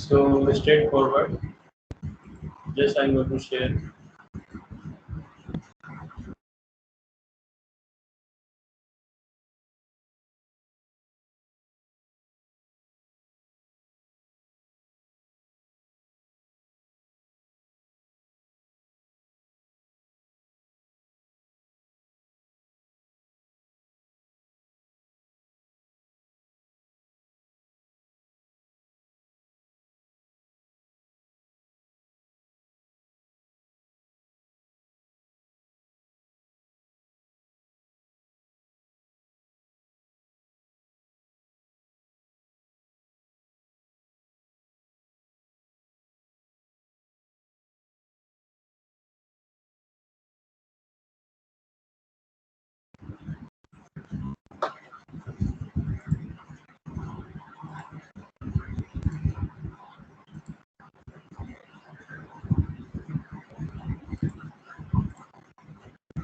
So straightforward. Just I'm going to share.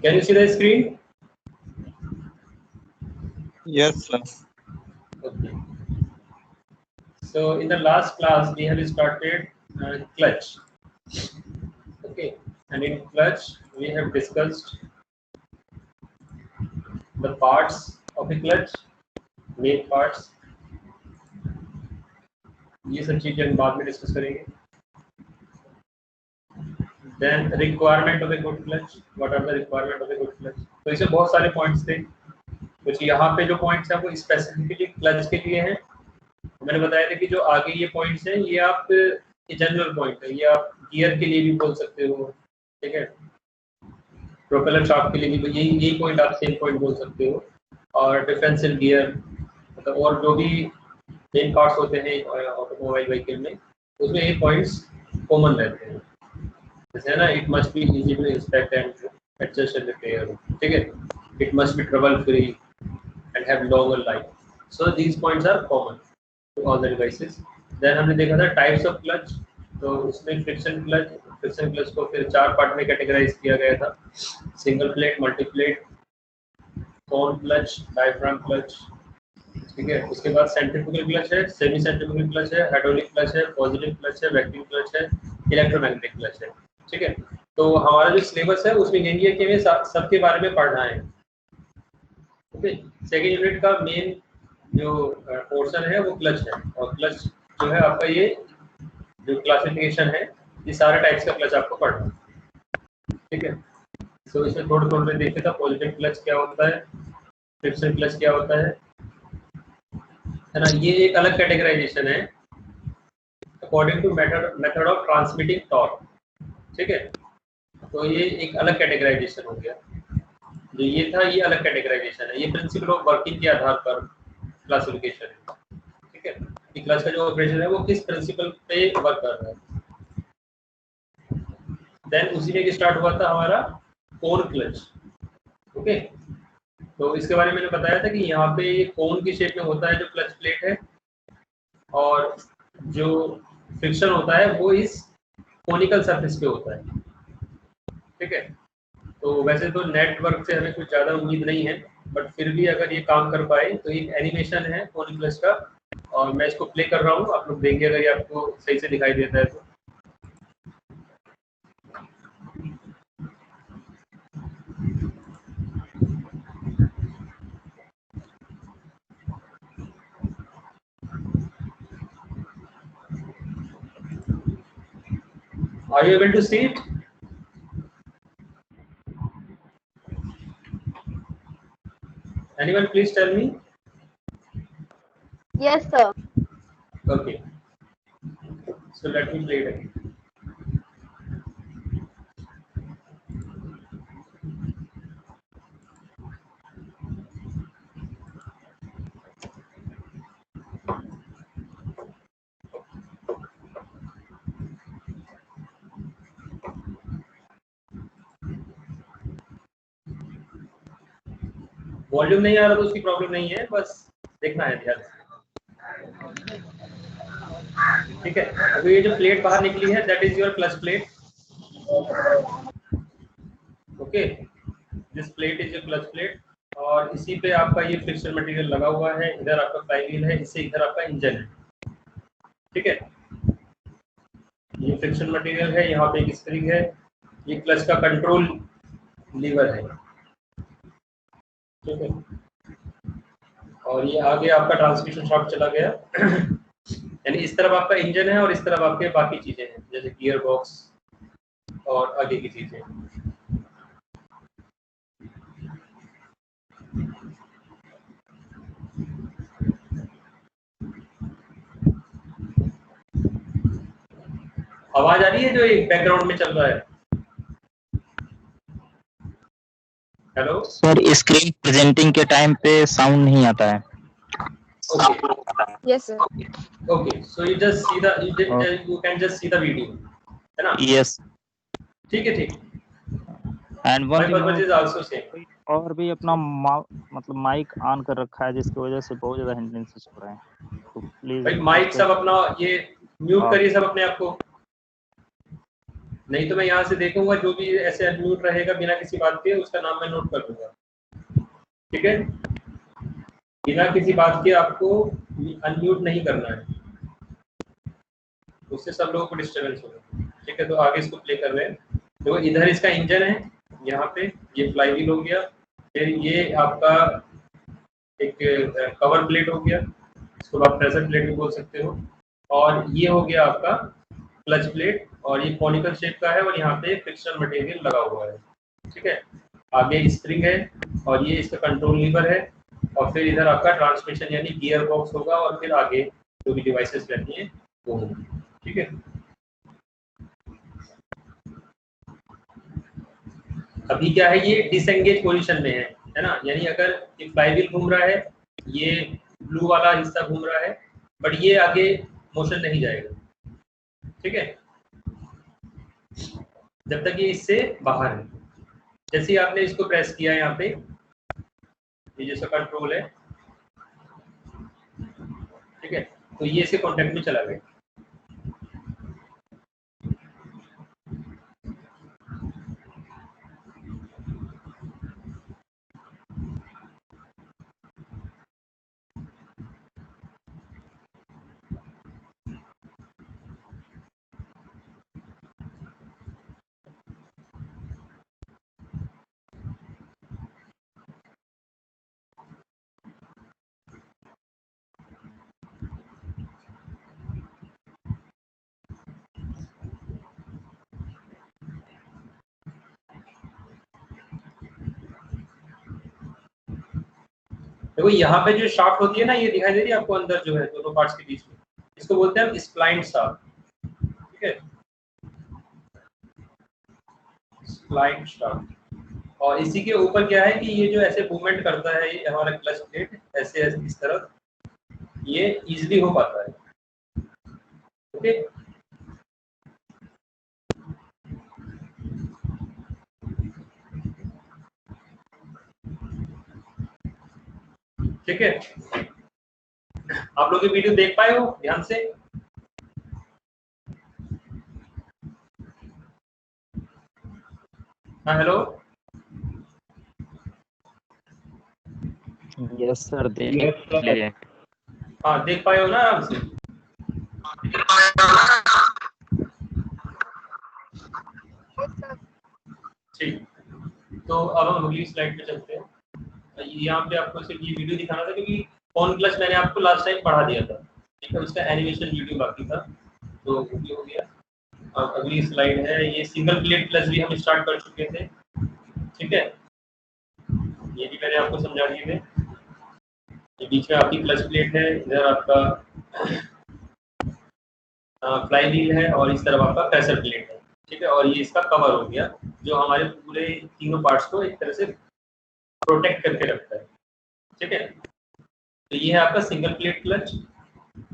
Can you see the screen? Yes, sir. Okay. So in the last class we have started clutch. Okay, and in clutch we have discussed the parts of a clutch, main parts. ये सब चीजें हम बाद में discuss करेंगे. Then requirement of a good clutch. What are the requirement of a good clutch? तो इसमें बहुत सारे पॉइंट्स थे. कुछ यहाँ पे जो पॉइंट्स हैं वो स्पेसिफिकली क्लच के लिए हैं. मैंने बताया था कि जो आगे ये पॉइंट्स हैं ये आप जनरल पॉइंट है, ये आप गियर के लिए भी बोल सकते हो, ठीक है, प्रोपेलर शाफ्ट के लिए भी यही पॉइंट आप सेम पॉइंट बोल सकते हो. और डिफरेंशियल गियर मतलब और जो भी मेन पार्ट्स होते हैं ऑटोमोबाइल व्हीकल में उसमें ये पॉइंट्स कॉमन रहते हैं. जैसे है ना, it must be easy to inspect and adjust and repair, ठीक है, it must be trouble free and have longer life. So these points are common to all the devices. Then हमने देखा था टाइप्स ऑफ क्लच. तो उसमें friction clutch को फिर 4 part में कैटेगराइज किया गया था. सिंगल प्लेट, मल्टी प्लेट, कोन क्लच, डायफ्राम क्लच, ठीक है. उसके बाद सेंट्रीफ्यूगल क्लच है, सेमी सेंट्रीफ्यूगल क्लच है, हाइड्रोलिक क्लच है, पॉजिटिव क्लच है, वैक्यूम क्लच है, इलेक्ट्रोमैग्नेटिक क्लच है, ठीक है. तो हमारा जो सिलेबस है उसमें यही है कि हमें सबके बारे में पढ़ना है. ओके, सेकेंड यूनिट का मेन जो पोर्शन है वो क्लच है. और क्लच जो है आपका ये जो क्लासिफिकेशन है ये सारे टाइप्स का क्लच आपको पढ़ना है, ठीक है. तो इसमें थोड़े में देखे था पॉजिटिव क्लच क्या होता है, फ्रिक्शन क्लच क्या होता है ना. ये एक अलग कैटेगराइजेशन है according to method of transmitting torque, ठीक है. तो ये एक अलग कैटेगराइजेशन हो गया. जो ये था ये अलग कैटेगराइजेशन है. ये प्रिंसिपल ऑफ वर्किंग के आधार पर क्लासिफिकेशन है, ठीक है. कि क्लच का जो ऑपरेशन है वो किस प्रिंसिपल पे वर्क कर रहा है. देन उसी में स्टार्ट हुआ था हमारा कोन क्लच. ओके, तो इसके बारे में मैंने बताया था कि यहाँ पे ये कोन की शेप में होता है जो क्लच प्लेट है, और जो फ्रिक्शन होता है वो इस कोनिकल सरफेस पे होता है, ठीक है. तो वैसे तो नेटवर्क से हमें कुछ ज़्यादा उम्मीद नहीं है, बट फिर भी अगर ये काम कर पाए तो एक एनिमेशन है कोन क्लच का, और मैं इसको प्ले कर रहा हूँ, आप लोग देंगे अगर ये आपको सही से दिखाई देता है तो. Are you able to see it? Anyone please tell me? Yes, sir. Okay. So let me play it again. Volume नहीं आ रहा तो उसकी प्रॉब्लम नहीं है, बस देखना है ध्यान से, ठीक है. अभी ये जो प्लेट बाहर निकली है that is your clutch plate. Okay, this plate is your clutch plate, और इसी पे आपका ये फ्रिक्शन मटेरियल लगा हुआ है. इधर आपका फ्लाई व्हील है, इससे इधर आपका इंजन है, ठीक है. ये फ्रिक्शन मटेरियल है, यहाँ पे एक स्प्रिंग है, ये क्लच का कंट्रोल लीवर है, ठीक है। और ये आगे आपका ट्रांसमिशन शाफ्ट चला गया यानी इस तरफ आपका इंजन है और इस तरफ आपके बाकी चीजें हैं जैसे गियर बॉक्स और आगे की चीजें। आवाज आ रही है जो एक बैकग्राउंड में चल रहा है? हेलो सर, स्क्रीन प्रेजेंटिंग के टाइम पे साउंड नहीं आता है। Okay Yes, sir. Okay, so you just see the you can just see the video, है ना? यस, ठीक है, ठीक। And My one purpose is also same. और भी अपना मतलब माइक ऑन कर रखा है जिसकी वजह से बहुत ज्यादा हिंड्रेंसेस हो रहे हैं, तो प्लीज भाई माइक सब अपना ये म्यूट करिए सब अपने आप को, नहीं तो मैं यहाँ से देखूंगा जो भी ऐसे अनम्यूट रहेगा बिना किसी बात के उसका नाम मैं नोट कर दूंगा, ठीक है? बिना किसी बात के आपको अनम्यूट नहीं करना है, उससे सब लोगों को डिस्टर्बेंस होगा, ठीक है? तो आगे इसको प्ले कर रहे हैं। तो इधर इसका इंजन है, यहाँ पे ये फ्लाई व्हील हो गया, फिर ये आपका एक कवर प्लेट हो गया, इसको आप प्रेशर प्लेट भी बोल सकते हो, और ये हो गया आपका क्लच प्लेट, और ये कॉनिकल शेप का है और यहाँ पे फ्रिक्शन मटेरियल लगा हुआ है, ठीक है? आगे स्प्रिंग है और ये इसका कंट्रोल लीवर है, और फिर इधर आपका ट्रांसमिशन यानी गियर बॉक्स होगा, और फिर आगे जो भी डिवाइसेस रहती हैं वो होंगी, ठीक है? अभी क्या है, ये डिसएंगेज पोजीशन में है ना? यानी अगर ये फ्लाईव्हील घूम रहा है, ये ब्लू वाला हिस्सा घूम रहा है, बट ये आगे मोशन नहीं जाएगा, ठीक है? जब तक ये इससे बाहर है। जैसे ही आपने इसको प्रेस किया यहाँ पे, ये जैसा कंट्रोल है, ठीक है, तो ये इसके कॉन्टेक्ट में चला गया। देखो यहाँ पे जो शाफ्ट होती है ना, ये दिखाई दे रही है आपको अंदर जो है दोनों पार्ट्स के बीच में, इसको बोलते हैं हम स्प्लाइंट शाफ्ट, ठीक है? स्प्लाइंट शाफ्ट। और इसी के ऊपर क्या है कि ये जो ऐसे मूवमेंट करता है ये हमारा क्लच प्लेट, ऐसे ऐसे इस तरफ ये इजीली हो पाता है, ओके? ठीक है, आप लोग ये वीडियो देख पाए हो ध्यान से? हाँ हेलो, यस सर, देख लिए। हाँ देख पाए हो ना आराम से? ठीक, तो अब हम अगली स्लाइड पे चलते हैं। यहाँ पे आपको सिर्फ ये वीडियो दिखाना था क्योंकि ऑन क्लच मैंने आपको लास्ट टाइम पढ़ा दिया था, ठीक है? उसका एनिमेशन वीडियो बाकी था, तो वो भी हो गया। अब अगली स्लाइड है, ये सिंगल प्लेट क्लच भी हम स्टार्ट कर चुके थे, ठीक है? ये भी मैंने आपको समझा दिए थे। ये बीच में आपकी क्लच प्लेट है, इधर आपका फ्लाई व्हील है और इस तरफ आपका प्रेशर प्लेट है, ठीक है? और ये इसका कवर हो गया जो हमारे पूरे तीनों पार्ट्स को एक तरह से प्रोटेक्ट करके रखता है, ठीक है? तो ये है आपका सिंगल प्लेट क्लच।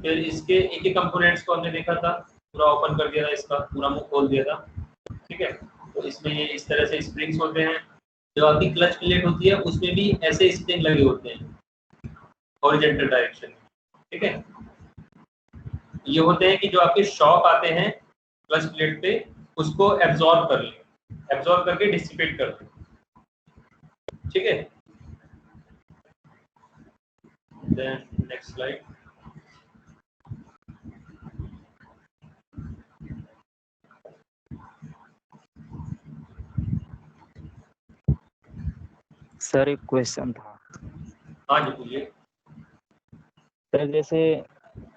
फिर इसके एक एक कंपोनेंट्स को हमने देखा था, पूरा ओपन कर दिया था, इसका पूरा मुंह खोल दिया था, ठीक है? तो इसमें ये इस तरह से स्प्रिंग्स होते हैं। जो आपकी क्लच प्लेट होती है उसमें भी ऐसे स्प्रिंग लगे होते हैं हॉरिजॉन्टल डायरेक्शन में, ठीक है? ये होते हैं कि जो आपके शॉक आते हैं क्लच प्लेट पे उसको एब्जॉर्ब कर ले, एब्जॉर्ब करके डिसिपेट कर दे, ठीक है? Then next slide. सर एक क्वेश्चन था। हाँ जी पूछिए। सर जैसे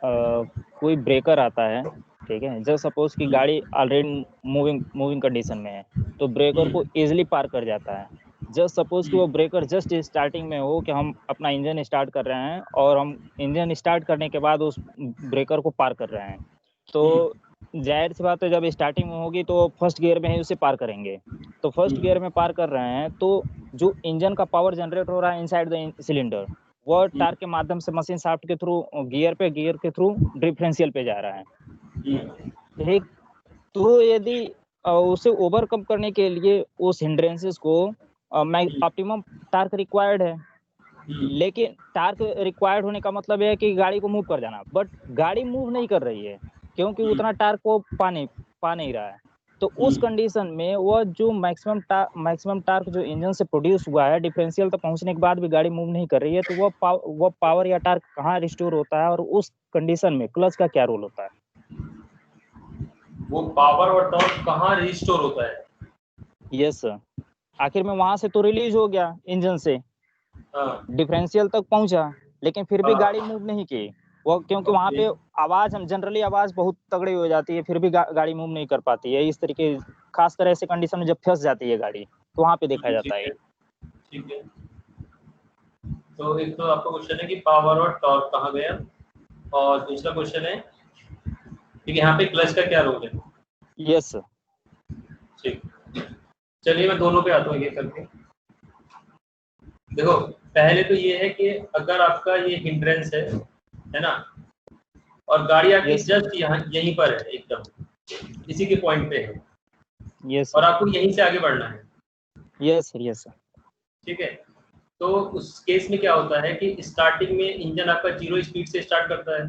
कोई ब्रेकर आता है, ठीक है, जब सपोज कि गाड़ी ऑलरेडी मूविंग कंडीशन में है, तो ब्रेकर को इजीली पार कर जाता है। जस्ट सपोज कि वो ब्रेकर जस्ट स्टार्टिंग में हो, कि हम अपना इंजन स्टार्ट कर रहे हैं और हम इंजन स्टार्ट करने के बाद उस ब्रेकर को पार कर रहे हैं, तो जाहिर सी बात है जब स्टार्टिंग में होगी तो फर्स्ट गियर में ही उसे पार करेंगे। तो फर्स्ट गियर में पार कर रहे हैं तो जो इंजन का पावर जनरेट हो रहा है इनसाइड द सिलेंडर, वो टार्क के माध्यम से मशीन शाफ्ट के थ्रू गियर के थ्रू डिफरेंशियल पे जा रहा है, ठीक। तो यदि उसे ओवरकम करने के लिए उस हिंड्रेंसेस को ऑप्टिमम टार्क रिक्वायर्ड है, लेकिन टार्क रिक्वायर्ड होने का मतलब है कि गाड़ी को मूव कर जाना, बट गाड़ी मूव नहीं कर रही है क्योंकि उतना टार्क को पा नहीं रहा है। तो उस कंडीशन में वो जो मैक्सिमम टार्क जो इंजन से प्रोड्यूस हुआ है डिफरेंशियल तक पहुंचने के बाद भी गाड़ी मूव नहीं कर रही है, तो वो पावर या टार्क कहाँ रिस्टोर होता है और उस कंडीशन में क्लच का क्या रोल होता है? वो पावर और टॉर्क कहाँ रिस्टोर होता है? यस सर, आखिर में वहां से तो रिलीज हो गया इंजन से, डिफरेंशियल तक पहुंचा, लेकिन फिर भी गाड़ी मूव नहीं की वो, क्योंकि वहां पे आवाज, हम जनरली आवाज बहुत तगड़ी हो जाती है, फिर भी गाड़ी मूव नहीं कर पाती है। इस तरीके खास तरह से कंडीशन में जब फंस जाती है गाड़ी, तो वहां पे देखा जाता है। ठीक है, तो एक तो आपका क्वेश्चन है कि पावर और टॉर्क कहाँ गया, और दूसरा क्वेश्चन है कि यहाँ पे क्लच का क्या रोल है। Yes sir. ठीक, चलिए मैं दोनों पे आता हूँ ये करके। देखो पहले तो ये है कि अगर आपका ये हिंड्रेंस है ना, और गाड़ी आपकी जस्ट यहाँ यहीं पर है, एकदम इसी के पॉइंट पे है, यस, और आपको यहीं से आगे बढ़ना है। Yes sir, yes sir. ठीक है, तो उस केस में क्या होता है कि स्टार्टिंग में इंजन आपका 0 स्पीड से स्टार्ट करता है,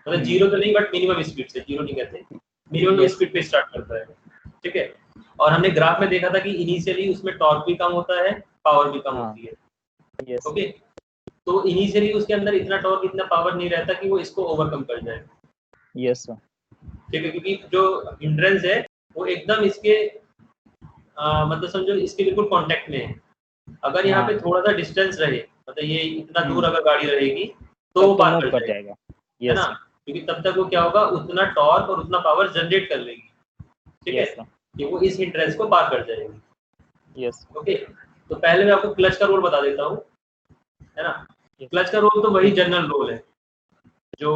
मतलब 0 तो नहीं बट मिनिमम स्पीड से, 0 नहीं कहते, मिनिमम स्पीड पे स्टार्ट करता है। ठीक है, और हमने ग्राफ में देखा था कि इनिशियली उसमें टॉर्क भी कम होता है, पावर भी कम होती है। ओके, तो इनिशियली उसके अंदर इतना टॉर्क, इतना पावर नहीं रहता कि वो इसको ओवरकम कर जाए। Yes sir. ठीक है, क्योंकि जो हिंड्रेंस है वो एकदम इसके मतलब समझो इसके बिल्कुल कांटेक्ट में है। अगर यहाँ पे थोड़ा सा डिस्टेंस रहे, मतलब ये इतना दूर अगर गाड़ी रहेगी तो वो पार कर जाएगा, है ना, क्योंकि तब तक वो क्या होगा, उतना टॉर्क और उतना पावर जनरेट कर लेगी। ठीक है, कि वो इस हिंड्रेंस को पार कर जाएगी। Yes, okay. तो पहले मैं आपको क्लच का रोल बता देता हूँ, है ना। क्लच का रोल तो वही जनरल रोल है जो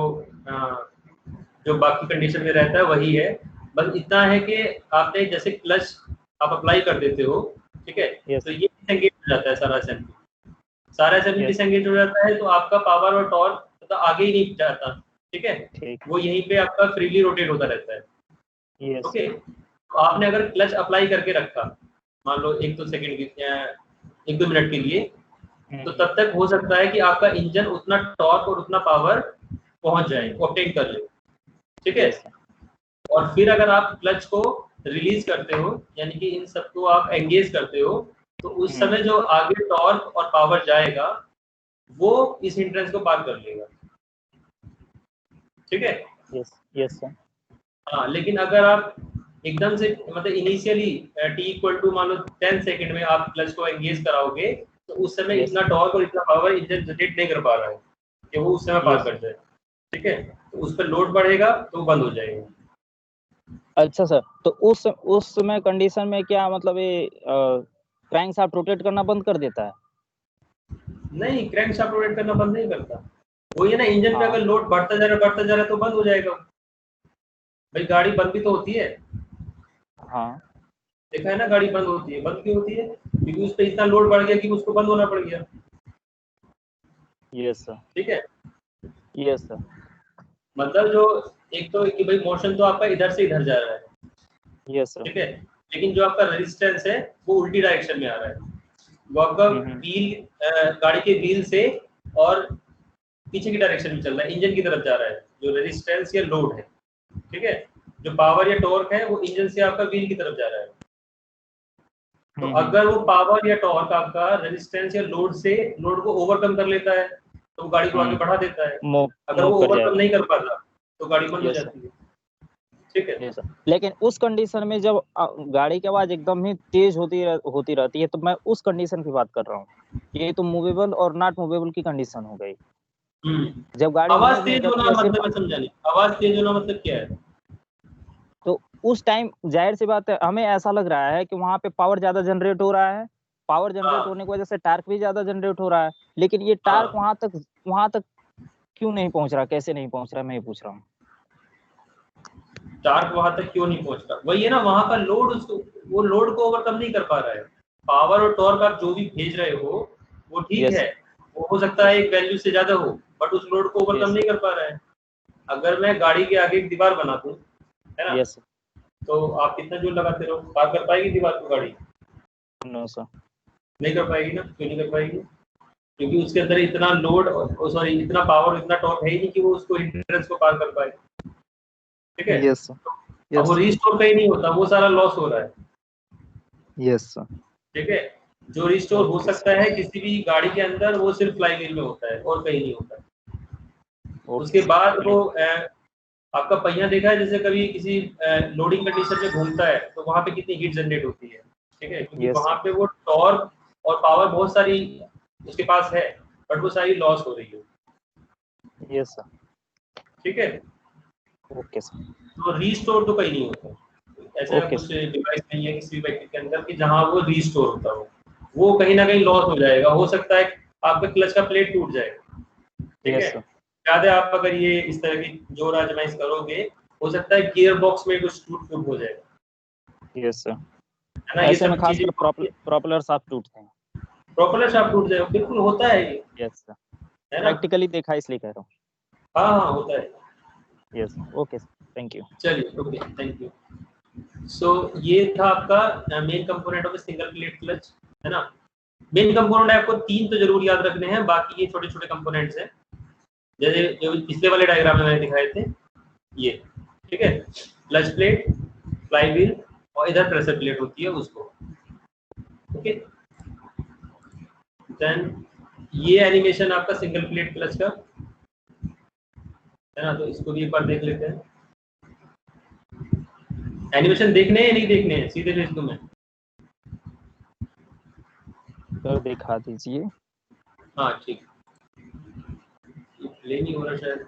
जो बाकी कंडीशन में रहता है, वही है। बस इतना है कि आपने जैसे क्लच आप अप्लाई कर देते हो, ठीक है, तो ये डिसएंगेज हो जाता है, सारा असेंबली डिसएंगेज हो जाता है, तो आपका पावर और टॉर्क मतलब आगे ही नहीं जाता। ठीक है, वो यहीं पे आपका फ्रीली रोटेट होता रहता है। ओके, तो आपने अगर क्लच अप्लाई करके रखा, मान लो 1-2 सेकंड के 1-2 मिनट के लिए, तो तब तक हो सकता है कि आपका इंजन उतना टॉर्क और उतना पावर पहुंच जाए, ऑब्टेन कर ले। ठीक है, और फिर अगर आप क्लच को रिलीज करते हो, यानी कि इन सबको आप एंगेज करते हो, तो उस समय जो आगे टॉर्क और पावर जाएगा वो इस हिंड्रेंस को पार कर लेगा। ठीक है, यस, यस सर। हाँ, लेकिन अगर आप एकदम से मतलब इनिशियली t मान लो 10 सेकंड में आप क्लच को एंगेज कराओगे, तो उस समय इतना टॉर्क और इतना पावर इंजन जनरेट नहीं कर पा रहा है कि वो उस समय पार कर जाए। ठीक है, तो उस पर लोड बढ़ेगा तो बंद हो जाएगा। अच्छा सर, तो उस समय कंडीशन में क्या मतलब ये क्रैंक शाफ्ट रोटेट करना बंद कर देता है? नहीं, क्रैंक शाफ्ट रोटेट करना बंद नहीं करता। वो ये ना, इंजन पे अगर लोड बढ़ता जा रहा है तो बंद हो जाएगा। भाई गाड़ी बंद भी तो होती है। हाँ, देखा है ना, गाड़ी बंद होती है। बंद क्यों होती है? क्योंकि उस पर इतना लोड बढ़ गया कि उसको बंद होना पड़ गया। Yes sir. ठीक है, यस सर। मतलब जो एक तो कि भाई मोशन तो आपका इधर से इधर जा रहा है। Yes sir. ठीक है, लेकिन जो आपका रेजिस्टेंस है वो उल्टी डायरेक्शन में आ रहा है। वो आपका व्हील गाड़ी के व्हील से और पीछे की डायरेक्शन में चल रहा है, इंजन की तरफ जा रहा है जो रेजिस्टेंस या लोड है। ठीक है, जो पावर या टॉर्क है वो इंजन से आपका व्हील की तरफ जा रहा है। तो अगर वो पावर या टॉर्क आपका रेजिस्टेंस या लोड से लोड को ओवरकम कर लेता है तो वो गाड़ी को आगे बढ़ा देता है। अगर वो ओवरकम नहीं कर पाता तो गाड़ी बंद हो जाती है। ठीक है। जी सर, लेकिन उस कंडीशन में जब गाड़ी की आवाज एकदम ही तेज होती रहती है, तो मैं उस कंडीशन की बात कर रहा हूँ। ये तो मूवेबल और नॉट मूवेबल की कंडीशन हो गई। जब गाड़ी आवाज मूव नहीं तेज होना करती है, सिर्फ मतलब मैं समझा नहीं, आवाज तेज होना मतलब क्या है? तो उस टाइम जाहिर सी बात है, हमें ऐसा लग रहा है कि वहाँ पे पावर ज़्यादा जनरेट हो रहा है। पावर जनरेट हाँ होने की वजह से टार्क भी ज़्यादा जनरेट हो रहा है, लेकिन ये टार्क हाँ, वहाँ तक क्यों नहीं पहुँच रहा, कैसे नहीं पहुँच रहा, मैं ये पूछ रहा हूँ। टार्क वहां तक क्यों नहीं पहुंच रहा? वही है ना, वहां का लोड उसको, वो लोड को ओवरकम नहीं कर पा रहा है। पावर और टॉर्क आप जो भी भेज रहे हो वो ठीक यस है, सर, वो हो सकता है यस एक वैल्यू से ज्यादा हो, बट उस लोड को ओवरकम यस नहीं कर पा रहा है। अगर मैं गाड़ी के आगे एक दीवार बना दूं, है ना, यस तो आप कितना जोर लगाते रहो, पार कर पाएगी दीवार को गाड़ी? नो सर, नहीं कर पाएगी ना। क्यों नहीं कर पाएगी? क्योंकि उसके अंदर इतना लोड, सॉरी इतना पावर, इतना टॉर्क है ही नहीं कि वो उसको हिंड्रेंस को पार कर पाए। ठीक है। यस सर, अब वो यस रिस्टोर कहीं नहीं होता, वो सारा लॉस हो रहा है। यस सर, ठीक है। जो रिस्टोर हो ओके सकता है किसी भी गाड़ी के अंदर, वो सिर्फ फ्लाई व्हील में होता है और कहीं नहीं होता। ओके उसके सर, बाद वो थैंक आपका पहिया देखा है, जैसे कभी किसी लोडिंग कंडीशन में घूमता है तो वहां पे कितनी हीट जनरेट होती है। ठीक है, क्योंकि यस वहां सर, पे वो टॉर्क और पावर बहुत सारी उसके पास है, बट वो सारी लॉस हो रही है। यस सर, ठीक है। ओके सर, तो रीस्टोर तो कहीं नहीं होता, ऐसा ओके कुछ सर, डिवाइस नहीं है किसी भी व्यक्ति के अंदर कि जहां वो रीस्टोर होता हो। वो कहीं ना कहीं लॉस हो जाएगा। हो सकता है आपका क्लच का प्लेट टूट जाएगा। ठीक है। यस सर, याद है, आप अगर ये इस तरह की जोर आजमाइश करोगे, हो सकता है गियर बॉक्स में कुछ टूट फूट हो जाएगा। Yes sir. है ना, ये ऐसे में सब चीजें खासकर प्रोपेलर शाफ्ट टूटते हैं। प्रोपेलर शाफ्ट टूट जाएगा, बिल्कुल होता है ये। यस सर, है ना। प्रैक्टिकली देखा इसलिए कह रहा हूँ। हाँ हाँ, होता है। Yes, okay sir, thank you. चलिए, ओके, थैंक यू। सो ये था आपका main component of single plate clutch. है ना। मेन कंपोनेंट आपको 3 तो जरूर याद रखने हैं, बाकी ये छोटे छोटे कंपोनेंट्स हैं, जैसे जो पिछले वाले डायग्राम में मैंने दिखाए थे ये। ठीक है। क्लच प्लेट, फ्लाई व्हील, और इधर प्रेशर प्लेट होती है उसको। ओके। देन ये एनिमेशन आपका सिंगल प्लेट क्लच का है ना, तो इसको भी एक बार देख लेते हैं। एनिमेशन देखने हैं या नहीं देखने हैं, सीधे भेज दूं मैं? सर दिखा दीजिए। हाँ ठीक, प्ले नहीं हो रहा शायद।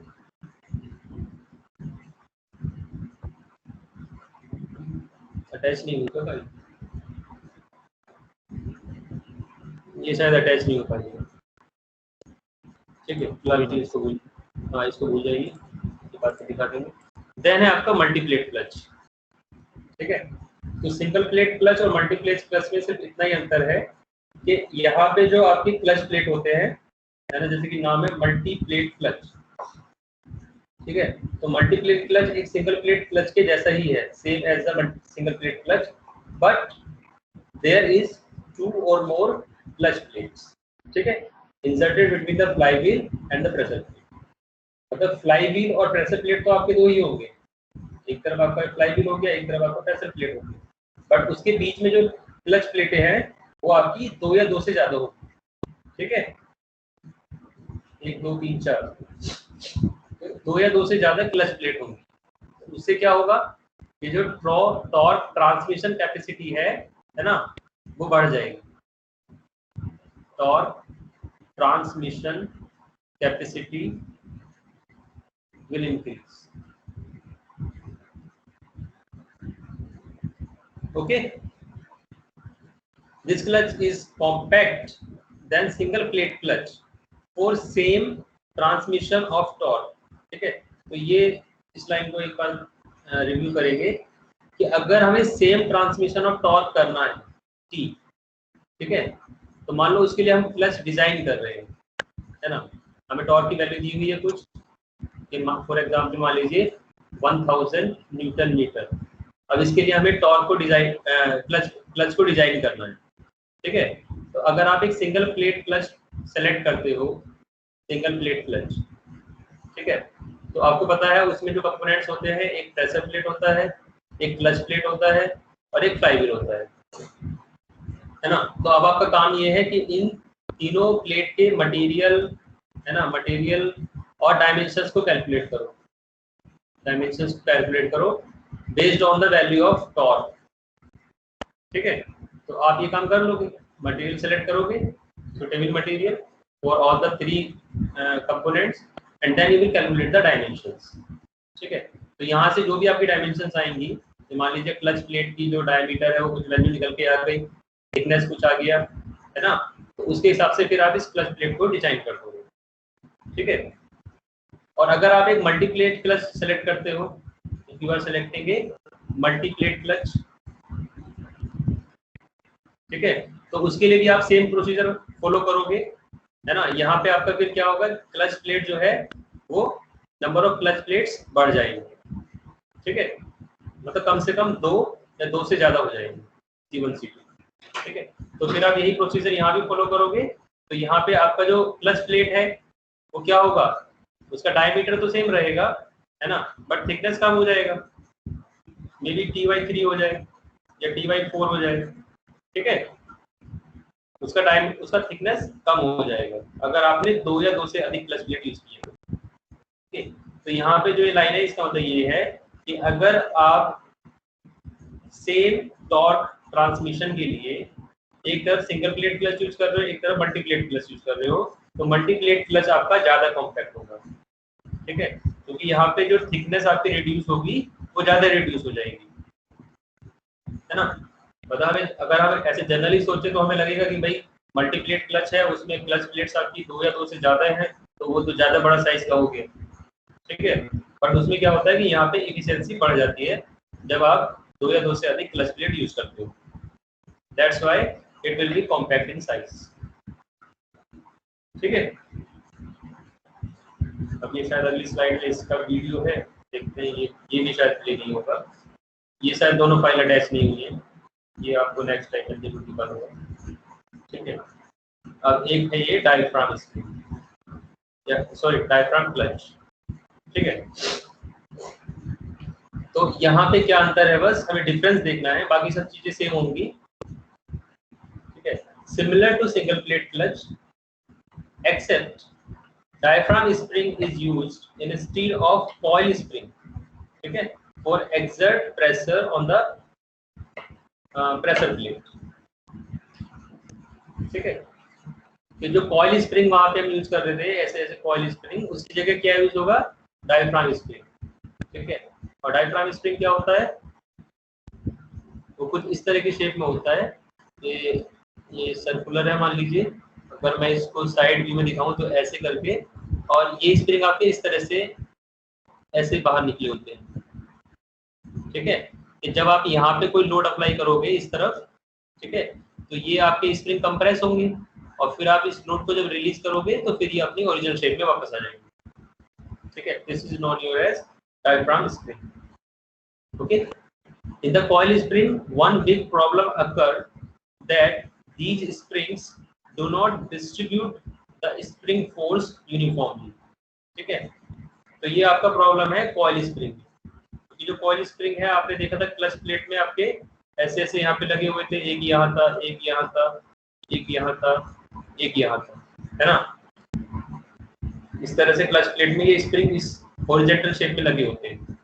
अटैच नहीं होगा भाई, ये शायद अटैच नहीं हो पाएगा। ठीक है, फिलहाल कोई के लिए नहीं इसको सर। भूल, हाँ इसको भूल जाइए, ये बात से दिखा देंगे। देन है आपका मल्टी प्लेट क्लच। ठीक है। तो सिंगल प्लेट क्लच और मल्टी प्लेट क्लच में सिर्फ इतना ही अंतर है कि यहाँ पे जो आपकी क्लच प्लेट होते हैं, है ना, जैसे कि नाम है मल्टी प्लेट क्लच। ठीक है। तो मल्टी प्लेट क्लच एक सिंगल प्लेट क्लच के जैसा ही है, same as the single plate clutch, but there is 2 और मोर क्लच प्लेट्स। ठीक है। Inserted between the flywheel and the pressure plate. मतलब फ्लाई व्हील और प्रेशर प्लेट तो आपके दो ही होंगे, एक तरफ आपका फ्लाई व्हील हो गया, एक तरफ आपका प्रेशर प्लेट हो गया, बट उसके बीच में जो क्लच प्लेटें हैं वो आपकी 2 या 2 से ज्यादा होगी। ठीक है। 1 2 3 4, 2 या 2 से ज्यादा क्लच प्लेट होंगी। उससे क्या होगा, ये जो टॉर्क ट्रांसमिशन कैपेसिटी है ना, वो बढ़ जाएगी। Torque transmission capacity will increase. Okay. This clutch is compact than single plate clutch for same transmission of torque. ठीक है। तो ये इस लाइन को एक बार रिव्यू करेंगे कि अगर हमें सेम ट्रांसमिशन ऑफ टॉर्क करना है टी, ठीक है, तो मान लो उसके लिए हम क्लच डिजाइन कर रहे हैं, है ना, हमें टॉर्क की वैल्यू दी हुई है कुछ, फॉर एग्जाम्पल मान लीजिए 1000 न्यूटन मीटर। अब इसके लिए हमें टॉर्क को डिजाइन क्लच को डिजाइन करना है। ठीक है। तो अगर आप एक सिंगल प्लेट क्लच सेलेक्ट करते हो, सिंगल प्लेट क्लच, ठीक है, तो आपको पता है उसमें जो कंपोनेंट्स होते हैं, एक प्रेशर प्लेट होता है, एक क्लच प्लेट होता है, और एक फ्लाई व्हील होता है ना। तो अब आपका काम ये है कि इन तीनों प्लेट के मटेरियल, है ना, मटेरियल और डायमेंशंस को कैलकुलेट करो। डायमेंशंस को कैलकुलेट करो based on the value of torque. ठीक है, तो आप ये काम कर लोगे, मटेरियल सेलेक्ट करोगे, suitable material for all the 3 components and then you will calculate the dimensions. ठीक है, तो यहाँ से जो भी आपकी डायमेंशंस आएंगी, तो मान लीजिए क्लच प्लेट की जो डायमीटर है वो कुछ वैल्यू निकल के आ गई, थिकनेस कुछ आ गया है ना, तो उसके हिसाब से फिर आप इस क्लच प्लेट को डिजाइन कर दोगे। ठीक है, और अगर आप एक मल्टी प्लेट क्लच सेलेक्ट करते हो, if you are selecting a multi plate clutch, ठीक है, तो उसके लिए भी आप सेम प्रोसीजर फॉलो करोगे, है ना। यहाँ पे आपका फिर क्या होगा, क्लच प्लेट जो है वो नंबर ऑफ क्लच प्लेट्स बढ़ जाएंगे। ठीक है, मतलब कम से कम 2 या 2 से ज्यादा हो जाएंगे, C1 C2। ठीक है, तो फिर आप यही प्रोसीजर यहाँ भी फॉलो करोगे, तो यहाँ पे आपका जो क्लच प्लेट है वो क्या होगा, उसका डायमीटर तो सेम रहेगा, है ना, बट थिकनेस कम हो जाएगा, मे बी Ty3 हो जाए या Ty4 हो जाए। ठीक है, उसका थिकनेस कम हो जाएगा अगर आपने 2 या 2 से अधिक क्लच प्लेट यूज किए। ठीक है, तो यहाँ पे जो ये लाइन है इसका मतलब ये है कि अगर आप सेम टॉर्क ट्रांसमिशन के लिए एक तरफ सिंगल प्लेट क्लच यूज कर रहे हो, एक तरफ मल्टी प्लेट क्लच यूज कर रहे हो, तो मल्टी प्लेट क्लच आपका ज्यादा कॉम्पैक्ट होगा। ठीक है, क्योंकि यहाँ पे जो थिकनेस आपकी रिड्यूस होगी वो ज्यादा रिड्यूस हो जाएगी, है ना। मतलब हमें अगर हम ऐसे जनरली सोचे तो हमें लगेगा कि भाई मल्टी प्लेट क्लच है, उसमें क्लच प्लेट्स आपकी 2 या 2 से ज्यादा है, तो वो तो ज्यादा बड़ा साइज का हो गया। ठीक है, बट उसमें क्या होता है कि यहाँ पे एफिशिएंसी बढ़ जाती है जब आप 2 या 2 से अधिक क्लच प्लेट यूज करते हो। That's why it will be compact in size. ठीक है, अब ये शायद अगली स्लाइड में इसका वीडियो है, देखते हैं। ये भी शायद प्ले नहीं होगा, ये शायद दोनों फाइल अटैच नहीं हुई है, ये आपको नेक्स्ट टाइम में जरूर दिखा दूंगा। ठीक है, अब एक है ये डायफ्राम स्प्रिंग, या सॉरी डायफ्राम क्लच। ठीक है, तो यहाँ पे क्या अंतर है, बस हमें डिफरेंस देखना है, बाकी सब चीजें सेम होंगी। ठीक है, similar to single plate clutch except diaphragm spring is used instead of coil spring. ठीक है, for exert pressure on the pressure plate. ठीक है, तो जो कॉइल स्प्रिंग वहां पे हम यूज कर रहे थे, ऐसे ऐसे कॉइल स्प्रिंग, उसकी जगह क्या यूज होगा, डायफ्राम स्प्रिंग। ठीक है, और डायफ्राम स्प्रिंग क्या होता है, वो कुछ इस तरह की शेप में होता है, ये सर्कुलर है मान लीजिए, अगर मैं इसको साइड व्यू में दिखाऊं तो ऐसे करके, और ये स्प्रिंग आपके इस तरह से ऐसे बाहर निकले होते हैं। ठीक है, कि जब आप यहाँ पे कोई लोड अप्लाई करोगे इस तरफ, ठीक है, तो ये आपके स्प्रिंग कंप्रेस होंगे, और फिर आप इस लोड को जब रिलीज करोगे तो फिर ये अपनी ओरिजिनल शेप में वापस आ जाएंगे। ठीक है, this is non used as diaphragm spring. Okay, in the coil spring one big problem occur that these springs do not distribute the spring force uniformly। ठीक है, तो ये आपका प्रॉब्लम है कॉइल स्प्रिंग। ये जो कॉइल स्प्रिंग है, आपने देखा था क्लच प्लेट में आपके ऐसे ऐसे यहाँ पे लगे हुए थे, एक यहाँ था, एक यहाँ था, एक यहाँ था, एक यहाँ था, है ना। इस तरह से क्लच प्लेट में ये स्प्रिंग इस हॉरिजॉन्टल शेप में लगे होते हैं।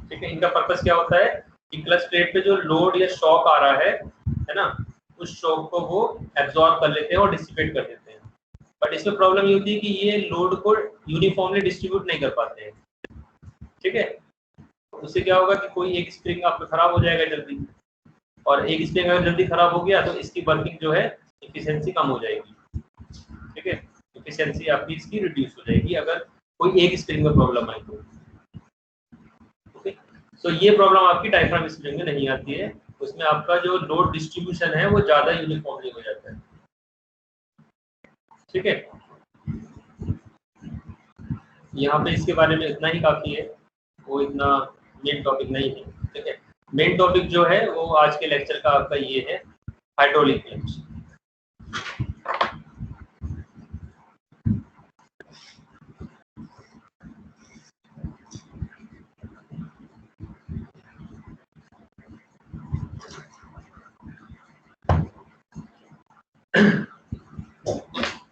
ठीक है, इनका पर्पस क्या होता है कि क्लच प्लेट पे जो लोड या शॉक आ रहा है ना, उस शॉक को वो एब्जॉर्ब कर लेते हैं और डिस्ट्रीब्यूट कर देते हैं। बट इसमें प्रॉब्लम ये होती है कि ये लोड को यूनिफॉर्मली डिस्ट्रीब्यूट नहीं कर पाते हैं। ठीक है, उससे क्या होगा कि कोई एक स्प्रिंग आपका खराब हो जाएगा जल्दी, और एक स्प्रिंग अगर जल्दी खराब हो गया तो इसकी वर्किंग जो है एफिशिएंसी कम हो जाएगी। ठीक है, एफिशिएंसी आपकी इसकी रिड्यूस हो जाएगी अगर कोई एक स्प्रिंग में प्रॉब्लम आई तो। तो ये प्रॉब्लम आपकी डायफ्राम स्प्रिंग में नहीं आती है, उसमें आपका जो लोड डिस्ट्रीब्यूशन है वो ज्यादा यूनिफॉर्मली हो जाता है। ठीक है, यहाँ पे इसके बारे में इतना ही काफी है, वो इतना मेन टॉपिक नहीं है। ठीक है, मेन टॉपिक जो है वो आज के लेक्चर का आपका ये है, हाइड्रोलिक क्लच।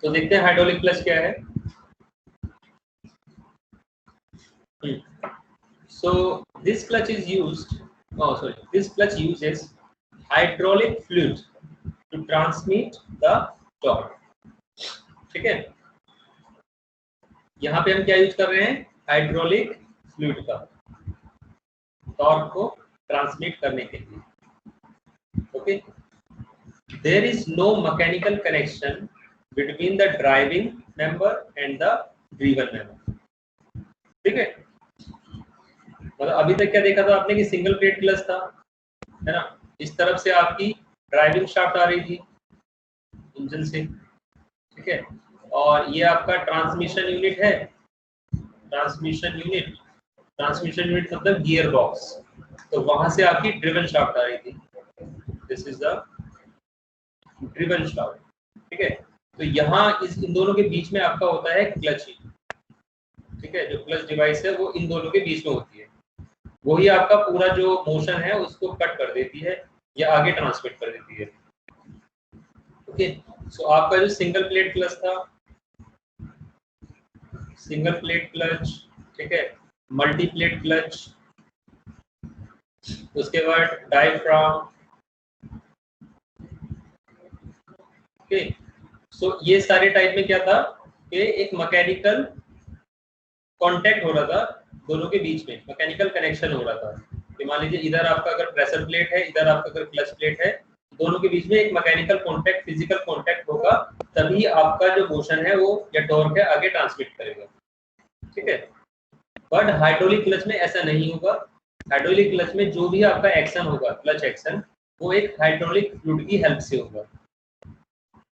तो देखते हैं हाइड्रोलिक क्लच क्या है। सो this clutch is used, this clutch uses hydraulic fluid to transmit the torque. ठीक है, यहाँ पे हम क्या यूज कर रहे हैं, हाइड्रोलिक फ्लूइड का टॉर्क को ट्रांसमिट करने के लिए। Okay, there is no mechanical connection between the driving member and the driven member. ठीक है, मतलब अभी तक क्या देखा था आपने कि सिंगल प्लेट क्लच था, है ना, इस तरफ से आपकी ड्राइविंग शाफ्ट आ रही थी इंजन से, ठीक है, और ये आपका ट्रांसमिशन यूनिट है, ट्रांसमिशन यूनिट मतलब गियर बॉक्स, तो वहां से आपकी ड्रिवन शाफ्ट आ रही थी, this is the driven shaft. ठीक है, तो यहाँ इन दोनों के बीच में आपका होता है क्लच, ठीक है, जो क्लच डिवाइस है वो इन दोनों के बीच में होती है, वही आपका पूरा जो मोशन है उसको कट कर देती है या आगे ट्रांसमिट कर देती है। ओके, सो आपका जो सिंगल प्लेट क्लच था, सिंगल प्लेट क्लच, ठीक है, मल्टी प्लेट क्लच, उसके बाद डायफ्राम। ओके, सो ये सारे टाइप में क्या था कि एक मैकेनिकल कांटेक्ट हो रहा था दोनों के बीच में, मैकेनिकल कनेक्शन हो रहा था कि मान लीजिए इधर आपका अगर प्रेशर प्लेट है, इधर आपका अगर क्लच प्लेट है, दोनों के बीच में एक मैकेनिकल कांटेक्ट, फिजिकल कांटेक्ट होगा, तभी आपका जो मोशन है वो या टॉर्क है आगे ट्रांसमिट करेगा। ठीक है, बट हाइड्रोलिक क्लच में ऐसा नहीं होगा। हाइड्रोलिक क्लच में जो भी आपका एक्शन होगा, क्लच एक्शन, वो एक हाइड्रोलिक फ्लूइड की हेल्प से होगा।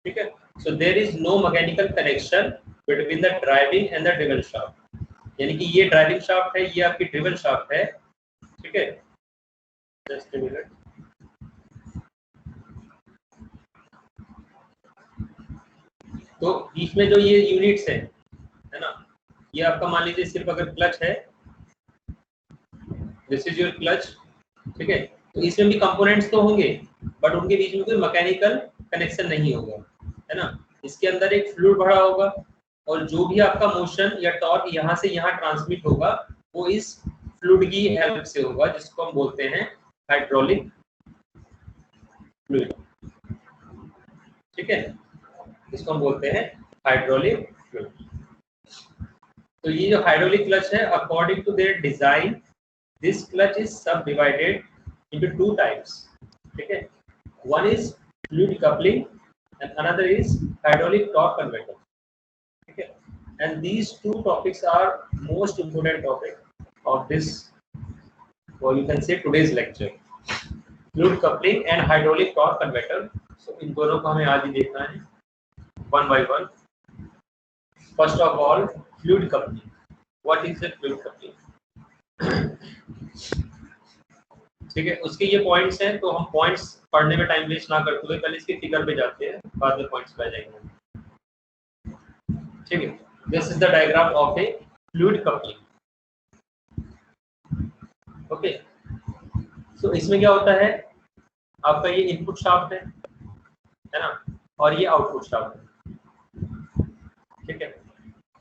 ठीक है, so there is no mechanical connection between the driving and the driven shaft, यानी कि ये ड्राइविंग शाफ्ट है, ये आपकी ड्रिवन शाफ्ट है। ठीक है, जस्ट अ मिनट, तो बीच में जो ये यूनिट्स है ना, ये आपका मान लीजिए सिर्फ अगर क्लच है, दिस इज योर क्लच, ठीक है, तो इसमें भी कंपोनेंट्स तो होंगे बट उनके बीच में कोई मैकेनिकल कनेक्शन नहीं होगा, है ना। इसके अंदर एक फ्लूइड भरा होगा और जो भी आपका मोशन या टॉर्क यहाँ से यहाँ ट्रांसमिट होगा वो इस फ्लूइड की हेल्प से होगा, जिसको हम बोलते हैं हाइड्रोलिक फ्लूइड। ठीक है, इसको हम बोलते हैं हाइड्रोलिक फ्लूइड। तो ये जो हाइड्रोलिक क्लच है, according to their design, this clutch is subdivided into two types. ठीक है, one is fluid coupling and another is hydraulic torque converter. Okay, and these two topics are most important topic of this, or you can say today's lecture, fluid coupling and hydraulic torque converter. So इन दोनों को हमें आज ही देखना है one by one. First of all, fluid coupling. What is the fluid coupling? ठीक है, उसके ये पॉइंट्स हैं, तो हम पॉइंट्स पढ़ने में टाइम वेस्ट ना करते हुए पहले इसके फिगर पे जाते हैं, बाद में पॉइंट्स पे आ जाएंगे। ठीक है, this is the diagram of a fluid coupling. Okay, so इसमें क्या होता है, आपका ये इनपुट शाफ्ट है ना, और ये आउटपुट शाफ्ट है। ठीक है,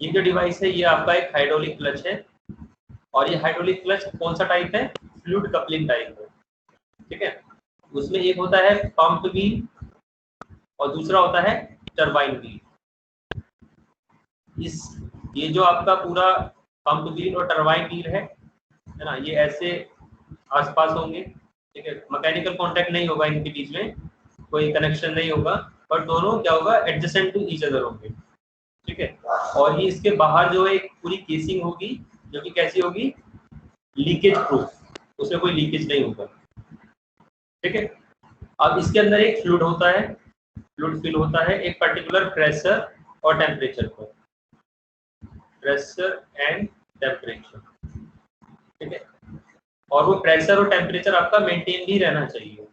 ये जो डिवाइस है ये आपका एक हाइड्रोलिक क्लच है, और ये हाइड्रोलिक क्लच कौन सा टाइप है, फ्लूइड कपलिंग टाइप है। ठीक है, उसमें एक होता है पंप व्हील और दूसरा होता है टरबाइन व्हील। ये जो आपका पूरा पंप व्हील और टरबाइन व्हील है ना, ये ऐसे आसपास होंगे। ठीक है, मैकेनिकल कांटेक्ट नहीं होगा, इनके बीच में कोई कनेक्शन नहीं होगा, पर दोनों क्या होगा, एडजेसेंट टू ईच अदर होंगे। ठीक है, और ये इसके बाहर जो है एक पूरी केसिंग होगी, जो कि कैसी होगी, लीकेज प्रूफ, उसमें कोई लीकेज नहीं होगा। ठीक है, अब इसके अंदर एक फ्लूइड होता है, फ्लूइड फिल होता है एक पर्टिकुलर प्रेशर और टेम्परेचर पर, प्रेशर एंड टेम्परेचर। ठीक है, और वो प्रेशर और टेम्परेचर आपका मेंटेन भी रहना चाहिए।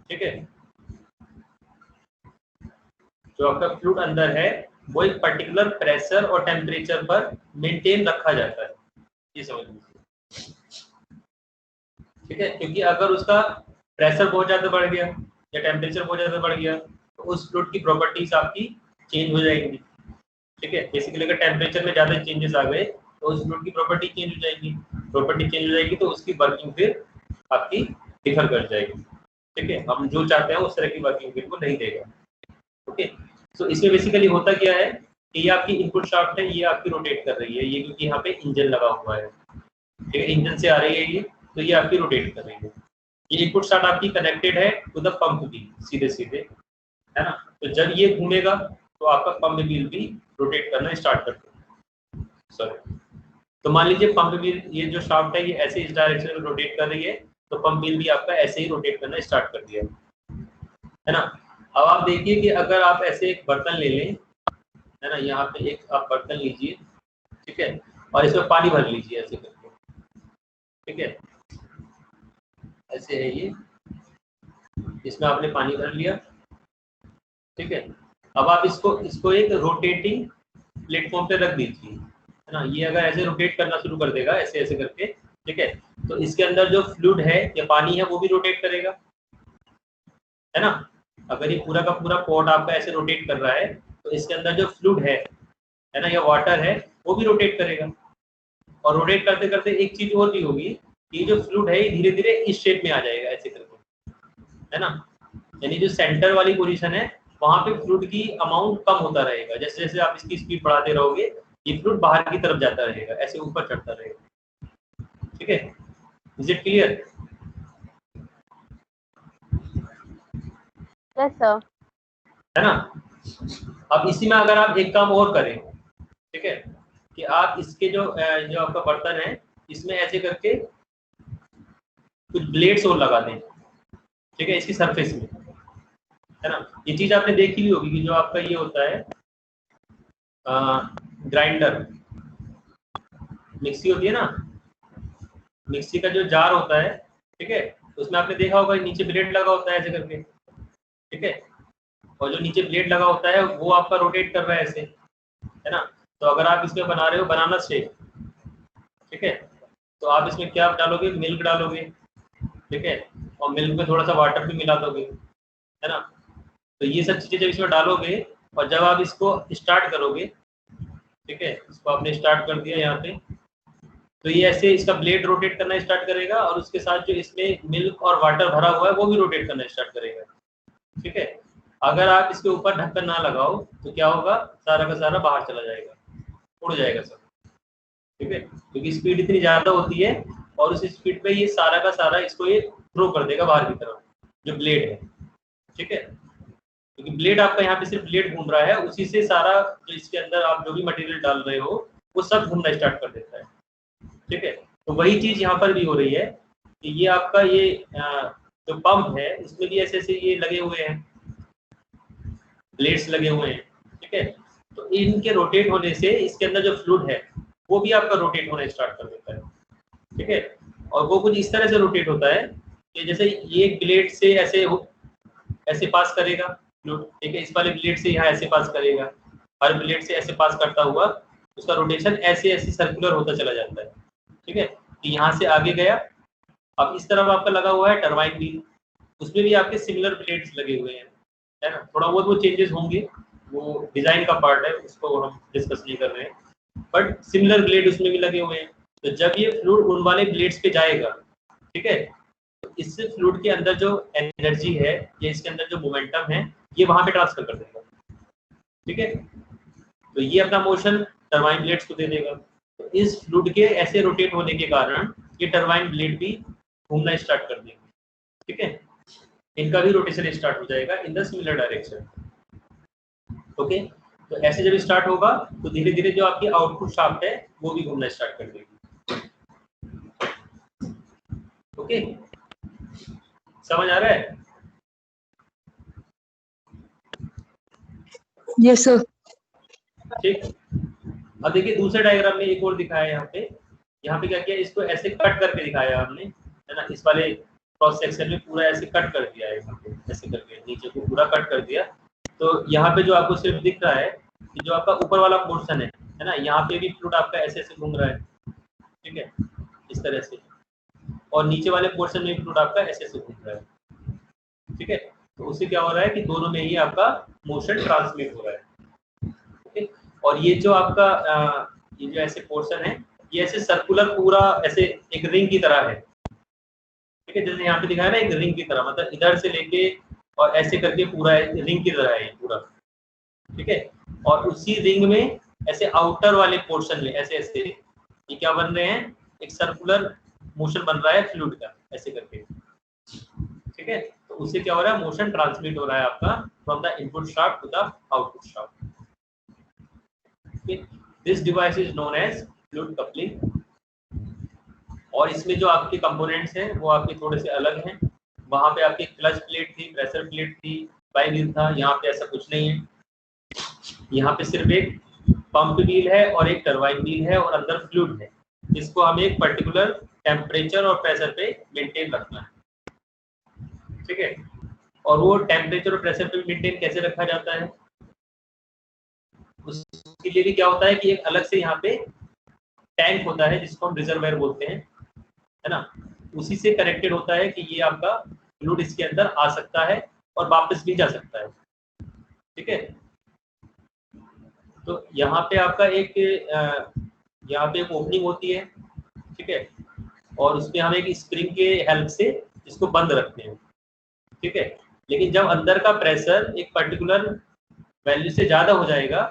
ठीक है, जो आपका फ्लूइड अंदर है वो एक पर्टिकुलर प्रेशर और टेम्परेचर पर मेंटेन रखा जाता है, ये समझ लीजिए। ठीक है, क्योंकि अगर उसका प्रेशर बहुत ज्यादा बढ़ गया या टेम्परेचर बहुत ज्यादा बढ़ गया तो उस फ्लूइड की प्रॉपर्टीज आपकी चेंज हो जाएंगी। ठीक है, बेसिकली अगर टेम्परेचर में ज्यादा चेंजेस आ गए तो उस फ्लूइड की प्रॉपर्टी चेंज हो जाएंगी। प्रॉपर्टी चेंज हो जाएगी तो उसकी वर्किंग फिर आपकी डिफर कर जाएगी। ठीक है, हम जो चाहते हैं उस तरह की वर्किंग फिर को नहीं देगा। ओके, तो इसमें बेसिकली होता क्या है कि ये आपकी इनपुट शाफ्ट है, ये आपकी रोटेट कर रही है, ये क्योंकि यहाँ पे इंजन लगा हुआ है, ठीक है, इंजन से आ रही है ये, तो ये आपकी रोटेट कर रही है। ये इनपुट शाफ्ट आपकी कनेक्टेड है टू द पंप भी सीधे सीधे, है ना। तो जब ये घूमेगा तो आपका पंप व्हील भी रोटेट करना स्टार्ट कर देगा। सॉरी, तो मान लीजिए पंप व्हील, ये जो शाफ्ट है ये ऐसे इस डायरेक्शन में रोटेट कर रही है, तो पंप व्हील भी आपका ऐसे ही रोटेट करना स्टार्ट कर दिया, है ना। अब आप देखिए कि अगर आप ऐसे एक बर्तन ले लें, है ना, यहाँ पे एक आप बर्तन लीजिए, ठीक है, और इसमें पानी भर लीजिए ऐसे करके, ठीक है, ऐसे है ये, इसमें आपने पानी भर लिया, ठीक है। अब आप इसको एक रोटेटिंग प्लेटफॉर्म पे रख दीजिए, है ना। ये अगर ऐसे रोटेट करना शुरू कर देगा ऐसे ऐसे करके, ठीक है, तो इसके अंदर जो फ्लूइड है या पानी है वो भी रोटेट करेगा, है ना। अगर ये पूरा का पूरा पॉट आपका ऐसे रोटेट कर रहा है तो इसके अंदर जो फ्लूइड है ना, या वाटर है, वो भी रोटेट करेगा। और रोटेट करते करते एक चीज और भी होगी कि जो फ्लूइड है ये धीरे धीरे इस शेप में आ जाएगा ऐसे करके, है ना। यानी जो सेंटर वाली पोजीशन है वहां पे फ्लूइड की अमाउंट कम होता रहेगा, जैसे जैसे आप इसकी स्पीड बढ़ाते रहोगे ये फ्लूइड बाहर की तरफ जाता रहेगा, ऐसे ऊपर चढ़ता रहेगा, ठीक है। Is it clear? Yes sir. है ना। अब इसी में अगर आप एक काम और करें, ठीक है, कि आप इसके जो आपका बर्तन है इसमें ऐसे करके कुछ ब्लेड्स और लगा दें, ठीक है, इसकी सरफेस में, है ना। ये चीज आपने देखी भी होगी कि जो आपका ये होता है ग्राइंडर, मिक्सी होती है ना, मिक्सी का जो जार होता है, ठीक है, उसमें आपने देखा होगा नीचे ब्लेड लगा होता है ऐसे करके, ठीक है, और जो नीचे ब्लेड लगा होता है वो आपका रोटेट कर रहा है ऐसे, है ना। तो अगर आप इसमें बना रहे हो बनाना शेक, ठीक है, तो आप इसमें क्या डालोगे, मिल्क डालोगे, ठीक है, और मिल्क में थोड़ा सा वाटर भी मिला दोगे, है ना। तो ये सब चीजें जब इसमें डालोगे और जब आप इसको स्टार्ट करोगे, ठीक है, इसको आपने स्टार्ट कर दिया यहाँ पे, तो ये ऐसे इसका ब्लेड रोटेट करना स्टार्ट करेगा और उसके साथ जो इसमें मिल्क और वाटर भरा हुआ है वो भी रोटेट करना स्टार्ट करेगा, ठीक है। अगर आप इसके ऊपर ढक्कन ना लगाओ तो क्या होगा, सारा का सारा बाहर चला जाएगा, उड़ जाएगा सब, ठीक है, क्योंकि स्पीड इतनी ज्यादा होती है और उस स्पीड पे ये सारा का सारा इसको ये थ्रो कर देगा बाहर की तरफ, जो ब्लेड है, ठीक है, क्योंकि ब्लेड आपका यहाँ पे सिर्फ ब्लेड घूम रहा है, उसी से सारा जो इसके अंदर आप जो भी मटेरियल डाल रहे हो वो सब घूमना स्टार्ट कर देता है, ठीक है। तो वही चीज यहाँ पर भी हो रही है कि ये आपका ये जो पंप है इसमें भी ऐसे ऐसे ये लगे हुए हैं, ब्लेड्स लगे हुए हैं, ठीक है। तो इनके रोटेट होने से इसके अंदर जो फ्लूइड है वो भी आपका रोटेट होना स्टार्ट कर देता है, ठीक है। और वो कुछ इस तरह से रोटेट होता है कि जैसे ये ब्लेड से ऐसे पास करेगा फ्लूइड, ठीक है, इस वाले ब्लेड से यहाँ ऐसे पास करेगा, हर ब्लेड से ऐसे पास करता हुआ उसका रोटेशन ऐसे ऐसे सर्कुलर होता चला जाता है, ठीक है। तो यहाँ से आगे गया, अब इस तरफ आपका लगा हुआ है टरबाइन व्हील, उसमें भी आपके सिमिलर ब्लेड्स लगे हुए हैं, है ना। थोड़ा बहुत वो चेंजेस होंगे, वो डिजाइन का पार्ट है, उसको हम डिस्कस नहीं कर रहे हैं, बट सिमिलर ब्लेड उसमें भी लगे हुए हैं। तो जब ये फ्लूइड उन वाले ब्लेड्स पे जाएगा, ठीक है, तो इससे फ्लूइड के अंदर जो एनर्जी है या इसके अंदर जो मोमेंटम है ये वहां पे ट्रांसफर कर देगा, ठीक है। तो ये अपना मोशन टरबाइन ब्लेड्स को दे देगा। तो इस फ्लूइड के ऐसे रोटेट होने के कारण ये टरबाइन ब्लेड भी घूमना स्टार्ट कर देंगे, ठीक है, इनका भी रोटेशन स्टार्ट हो जाएगा in the similar direction, okay. तो ऐसे जब स्टार्ट होगा तो धीरे धीरे जो आपकी आउटपुट शाफ्ट है वो भी घूमना स्टार्ट कर देगी, ओके। समझ आ रहा है? Yes sir. ठीक। अब देखिए दूसरे डायग्राम में एक और दिखाया है यहाँ पे क्या किया, इसको ऐसे कट करके दिखाया हमने, है ना। इस वाले क्रॉस सेक्शन में पूरा ऐसे कट कर दिया है, ऐसे करके नीचे को पूरा कट कर दिया। तो यहाँ पे जो आपको सिर्फ दिख रहा है कि जो आपका ऊपर वाला पोर्शन है ना, यहाँ पे भी फ्लूइड आपका ऐसे ऐसे घूम रहा है, ठीक है, इस तरह से, और नीचे वाले पोर्शन में फ्लूइड आपका ऐसे ऐसे घूम रहा है, ठीक है। तो उससे क्या हो रहा है कि दोनों में ही आपका मोशन ट्रांसमिट हो रहा है, ओके। और ये जो आपका ये जो ऐसे पोर्शन है ये ऐसे सर्कुलर पूरा ऐसे एक रिंग की तरह है, ठीक है, जैसे यहाँ पे दिखाया ना एक रिंग की तरह, मतलब इधर से लेके और ऐसे करके पूरा रिंग की तरह है ये पूरा, ठीक है। और उसी रिंग में ऐसे आउटर वाले पोर्शन में ऐसे ऐसे ये क्या बन रहे हैं, एक सर्कुलर मोशन बन रहा है फ्लूइड का ऐसे करके, ठीक है। तो उससे क्या हो रहा है, मोशन ट्रांसमिट हो रहा है आपका from the input shaft to the output shaft. This device is known as fluid coupling. और इसमें जो आपके कंपोनेंट्स हैं वो आपके थोड़े से अलग हैं। वहां पे आपकी क्लच प्लेट थी, प्रेशर प्लेट थी, फ्लाई व्हील था, यहाँ पे ऐसा कुछ नहीं है। यहाँ पे सिर्फ एक पंप व्हील है और एक टरबाइन व्हील है और अंदर फ्लूइड है, जिसको हमें एक पर्टिकुलर टेम्परेचर और प्रेशर पे मेंटेन रखना है, ठीक है। और वो टेम्परेचर और प्रेशर पे मेंटेन कैसे रखा जाता है, उसके लिए भी क्या होता है कि एक अलग से यहाँ पे टैंक होता है जिसको हम रिजर्वायर बोलते हैं, है ना। उसी से कनेक्टेड होता है कि ये आपका फ्लूइड इसके अंदर आ सकता है और वापस भी जा सकता है, ठीक है। तो यहाँ पे आपका एक यहाँ पे एक ओपनिंग होती है, ठीक है, और उसमें हम एक स्प्रिंग के हेल्प से इसको बंद रखते हैं, ठीक है। लेकिन जब अंदर का प्रेशर एक पर्टिकुलर वैल्यू से ज्यादा हो जाएगा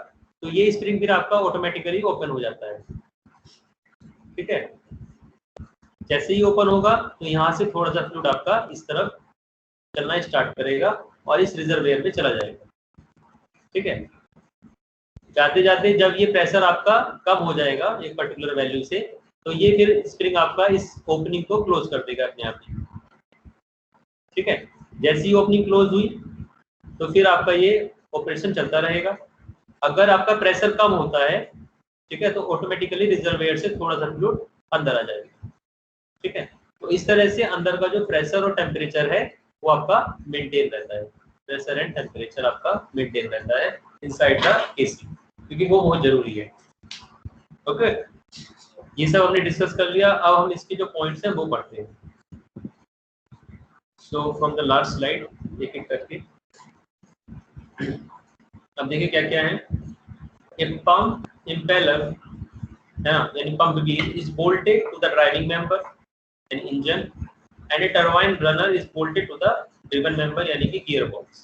तो ये स्प्रिंग फिर आपका ऑटोमेटिकली ओपन हो जाता है, ठीक है। जैसे ही ओपन होगा तो यहाँ से थोड़ा सा फ्लूइड आपका इस तरफ चलना स्टार्ट करेगा और इस रिजर्वेयर में चला जाएगा, ठीक है। जाते जाते जब ये प्रेशर आपका कम हो जाएगा एक पर्टिकुलर वैल्यू से, तो ये फिर स्प्रिंग आपका इस ओपनिंग को क्लोज कर देगा अपने आप ही, ठीक है। जैसे ही ओपनिंग क्लोज हुई तो फिर आपका ये ऑपरेशन चलता रहेगा। अगर आपका प्रेशर कम होता है, ठीक है, तो ऑटोमेटिकली रिजर्वेयर से थोड़ा सा फ्लूइड अंदर आ जाएगा, ठीक है। तो इस तरह से अंदर का जो प्रेशर और टेम्परेचर है वो आपका मेंटेन रहता है, प्रेशर एंड टेम्परेचर आपका मेंटेन रहता है इनसाइड द एसी, क्योंकि वो बहुत जरूरी है। ओके, ये सब हमने डिस्कस कर लिया। अब हम इसके जो पॉइंट्स हैं वो पढ़ते हैं। So from the last slide एक एक करके अब देखिए क्या क्या है। ए पंप इम्पेलर है ना, यानी pump wheel is bolted to the driving member an engine and a turbine runner is bolted to the driven member यानी कि gear box,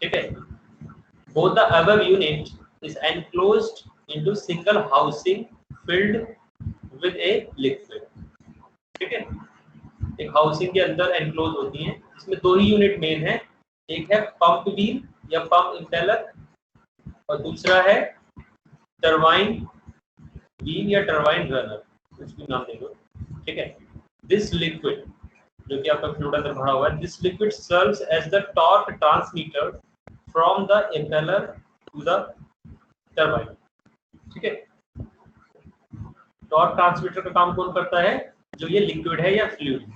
ठीक है। both the above unit is enclosed into single housing filled with a liquid, ठीक है। एक housing के अंदर enclose होती हैं, इसमें दो ही यूनिट मेन है, एक है पंप व्हील या पंप इम्पेलर और दूसरा है टरबाइन व्हील या टरबाइन रनर, कुछ भी नाम दे दो, ठीक है। दिस लिक्विड जो कि आपका फ्लूइड अंदर भरा हुआ है, this liquid serves as the torque transmitter from the impeller to the turbine, ठीक है। टॉर्क ट्रांसमीटर का काम कौन करता है, जो ये लिक्विड है या फ्लूइड,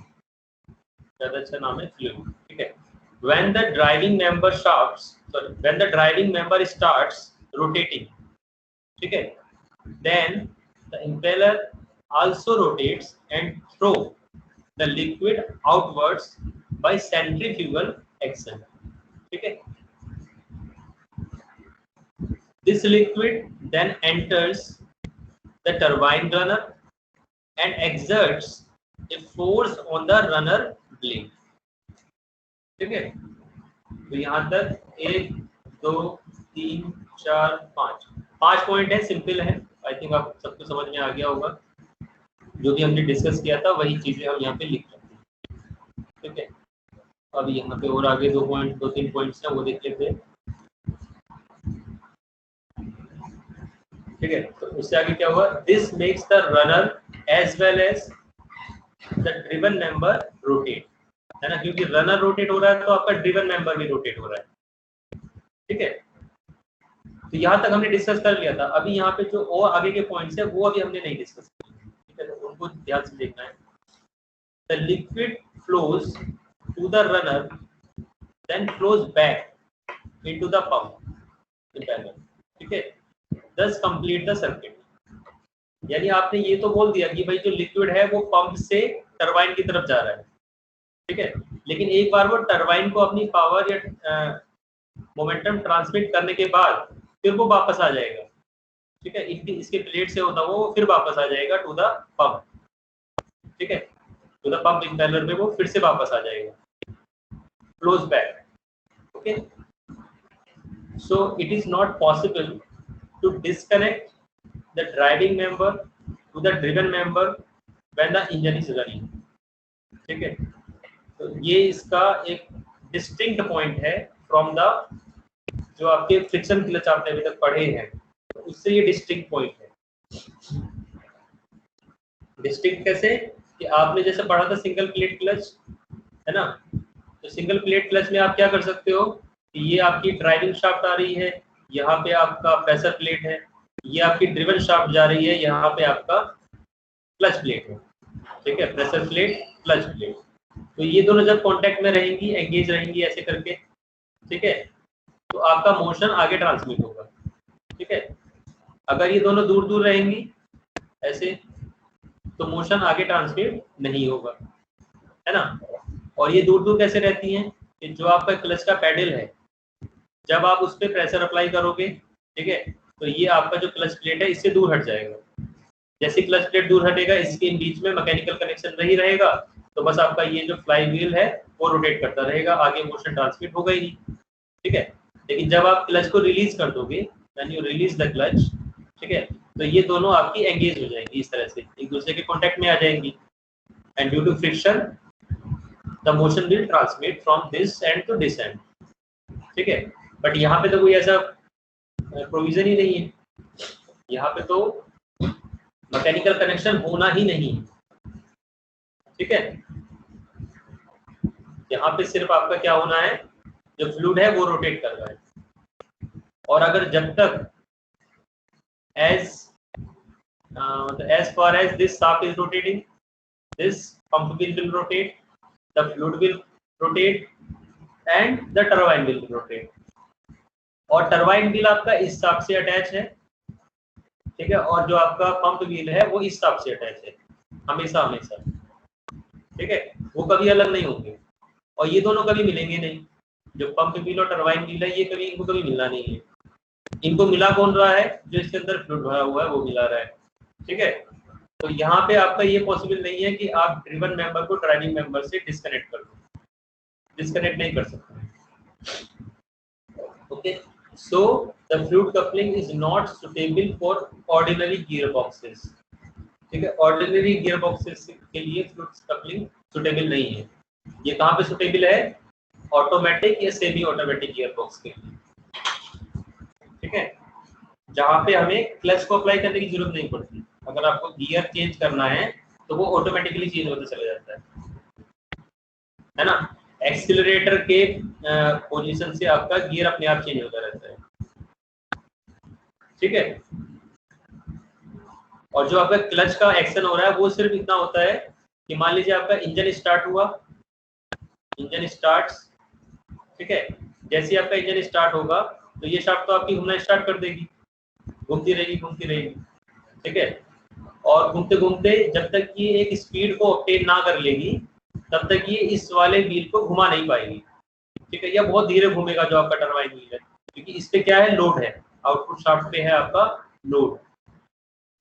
ज्यादा अच्छा नाम है फ्लूइड, ठीक है। when the driving member starts rotating, ठीक है, then the impeller also rotates and throw the liquid outwards by centrifugal action, ठीक है। this liquid then enters the turbine runner and exerts a force on the runner blade, ठीक है। तो यहाँ तक 1 2 3 4 5 point है, सिंपल है। आई थिंक आप सबको समझ में आ गया होगा। जो भी हमने डिस्कस किया था वही चीजें हम यहाँ पे लिख रहे हैं, ठीक है। अब यहाँ पे और आगे 2-3 पॉइंट्स हैं, वो देख लेते हैं, ठीक है। तो उससे आगे क्या हुआ, this makes the runner as well as the driven member rotate, है ना, क्योंकि रनर रोटेट हो रहा है तो आपका ड्रिवन मेंबर भी रोटेट हो रहा है, ठीक है। तो यहाँ तक हमने डिस्कस कर लिया था। अभी यहाँ पे जो और आगे के पॉइंट्स है वो अभी हमने नहीं डिस्कस किए, ठीक है, तो उनको ध्यान से देखना है। The liquid flows to the runner then flows back into the pump impeller, ठीक है, दस कंप्लीट द सर्किट। यानी आपने ये तो बोल दिया कि भाई जो लिक्विड है वो पंप से टरबाइन की तरफ जा रहा है, ठीक है, लेकिन एक बार वो टरबाइन को अपनी पावर या मोमेंटम ट्रांसमिट करने के बाद फिर वो वापस आ जाएगा, ठीक है, इनकी इसके प्लेट से होता वो फिर वापस आ जाएगा टू द पंप, ठीक है, टू द पंप इंपेलर में वो फिर से वापस आ जाएगा, flows back, okay. So it is not possible to disconnect the driving member to the driven member when the engine is running, ठीक है। तो ये इसका एक डिस्टिंक्ट पॉइंट है फ्रॉम द जो आपके फ्रिक्शन क्लच आपने अभी तक पढ़े हैं, तो उससे ये डिस्टिंक्ट पॉइंट है। डिस्टिंक्ट कैसे कि आपने जैसे पढ़ा था सिंगल प्लेट क्लच, है ना, तो सिंगल प्लेट क्लच में आप क्या कर सकते हो कि ये आपकी ड्राइविंग शाफ्ट आ रही है, यहाँ पे आपका प्रेशर प्लेट है, ये आपकी ड्रिवन शाफ्ट जा रही है, यहाँ पे आपका क्लच प्लेट है, ठीक है, प्रेशर प्लेट क्लच प्लेट। तो ये दोनों जब कांटेक्ट में रहेंगी, एंगेज रहेंगी ऐसे करके, ठीक है, तो आपका मोशन आगे ट्रांसमिट होगा, ठीक है। अगर ये दोनों दूर दूर रहेंगी ऐसे तो मोशन आगे ट्रांसमिट नहीं होगा, है ना। और ये दूर दूर कैसे रहती हैं कि जो आपका क्लच का पैडल है, जब आप उस पर प्रेशर अप्लाई करोगे, ठीक है, तो ये आपका जो क्लच प्लेट है इससे दूर हट जाएगा। जैसे क्लच प्लेट दूर हटेगा, इसके बीच में मैकेनिकल कनेक्शन नहीं रहेगा, तो बस आपका ये जो फ्लाई व्हील है वो रोटेट करता रहेगा, आगे मोशन ट्रांसमिट होगा ही नहीं, ठीक है। लेकिन जब आप क्लच को रिलीज कर दोगे, when you release the clutch, ठीक है, तो ये दोनों आपकी एंगेज हो जाएंगी, इस तरह से एक दूसरे के कांटेक्ट में आ जाएंगी, and due to friction the motion will transmit from this end to this end, ठीक है। बट यहाँ पे तो कोई ऐसा प्रोविजन ही नहीं है, यहाँ पे तो मैकेनिकल कनेक्शन होना ही नहीं है, ठीक है। यहाँ पे सिर्फ आपका क्या होना है, जो फ्लूइड है वो रोटेट कर रहा है, और अगर जब तक as far as this shaft is rotating, this pump wheel will rotate, the fluid will rotate and the turbine will rotate, और टरबाइन व्हील आपका इस शाफ्ट से अटैच है, ठीक है, और जो आपका पंप व्हील है वो इस शाफ्ट से अटैच है, हमेशा हमेशा, ठीक है, वो कभी अलग नहीं होंगे, और ये दोनों कभी मिलेंगे नहीं, जो पंप व्हील और टरबाइन व्हील है ये कभी इनको कभी मिलना नहीं है। इनको मिला कौन रहा है, जो इसके अंदर फ्लूइड भरा हुआ है वो मिला रहा है, ठीक है। तो यहाँ पे आपका ये पॉसिबल नहीं है कि आप ड्रिवन मेंबर को ड्राइविंग मेंबर से डिस्कनेक्ट कर दो, डिस्कनेक्ट नहीं कर सकते, okay. So the fluid coupling is not suitable for ordinary gear boxes, ठीक है, ऑर्डिनरी गियर बॉक्सेस के लिए फ्लूइड कपलिंग सुटेबल नहीं है। ये कहाँ पे सुटेबल है, ऑटोमेटिक या सेमी ऑटोमेटिक गियर बॉक्स के लिए, ठीक है, जहाँ पे हमें क्लच को अप्लाई करने की जरूरत नहीं पड़ती। अगर आपको गियर चेंज करना है तो वो ऑटोमेटिकली चेंज होता चला जाता है ना, एक्सीलरेटर के पोजीशन से आपका गियर अपने आप चेंज होता रहता है, ठीक है। और जो आपका क्लच का एक्शन हो रहा है वो सिर्फ इतना होता है कि मान लीजिए आपका इंजन स्टार्ट हुआ, इंजन स्टार्ट्स, ठीक है, जैसे ही आपका इंजन स्टार्ट होगा तो ये शाफ्ट तो आपकी घूमना स्टार्ट कर देगी, घूमती रहेगी, ठीक है, और घूमते घूमते जब तक ये एक स्पीड को ऑब्टेन ना कर लेगी तब तक ये इस वाले व्हील को घुमा नहीं पाएगी, ठीक है, या बहुत धीरे घूमेगा जो आपका टरबाइन व्हील है, क्योंकि इस पे क्या है, लोड है, आउटपुट शाफ्ट पे है आपका लोड,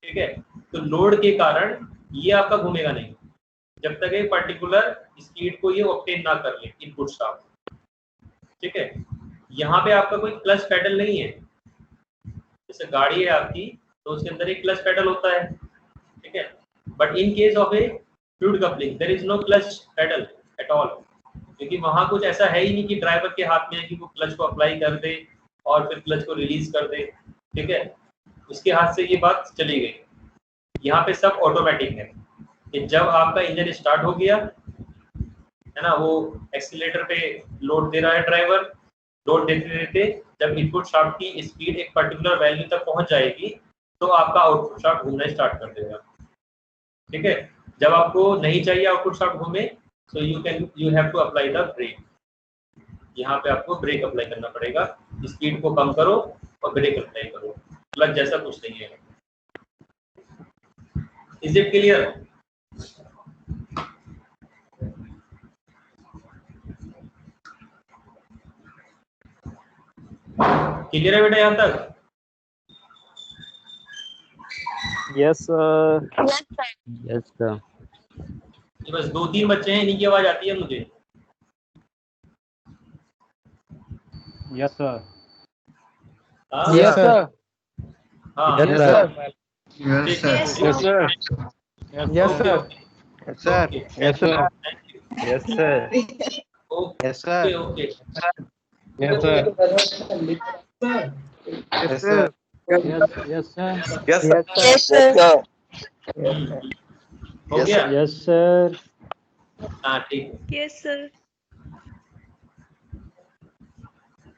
ठीक है। तो लोड के कारण ये आपका घूमेगा नहीं जब तक एक पर्टिकुलर स्पीड को ये ऑब्टेन ना कर ले इनपुट शाफ्ट, ठीक है। यहाँ पे आपका कोई क्लच पेडल नहीं है, जैसे गाड़ी है आपकी तो उसके अंदर एक क्लच पेडल होता है, ठीक है, but in case of a fluid coupling there is no clutch pedal at all, क्योंकि वहां कुछ ऐसा है ही नहीं कि ड्राइवर के हाथ में है कि वो क्लच को अप्लाई कर दे और फिर क्लच को रिलीज कर दे, ठीक है, उसके हाथ से ये बात चली गई। यहाँ पे सब ऑटोमेटिक है कि जब आपका इंजन स्टार्ट हो गया है ना, वो एक्सीलरेटर पे लोड दे रहा है ड्राइवर, लोड देते देते जब इनपुट शाफ्ट की स्पीड एक पर्टिकुलर वैल्यू तक पहुंच जाएगी तो आपका आउटपुट शाफ्ट घूमना स्टार्ट कर देगा, ठीक है। जब आपको नहीं चाहिए आउटपुट शाफ्ट घूमे तो you have to apply the brake, यहाँ पे आपको ब्रेक अप्लाई करना पड़ेगा, स्पीड को कम करो और ब्रेक अप्लाई करो, क्लच जैसा कुछ नहीं है। Is it clear? क्लियर है बेटा यहाँ तक? Yes sir. Yes sir. ये बस 2-3 बच्चे हैं, इन्हीं की आवाज आती है मुझे। Yes sir. हाँ यस सर। हाँ यस सर। ठीक है, yes sir. Yes okay sir. Okay yes sir. Thank you. Yes sir. Yes sir. Okay yes sir. Yes sir. Yes sir. Yes sir. हो गया। Yes sir. हाँ ठीक है। Yes sir.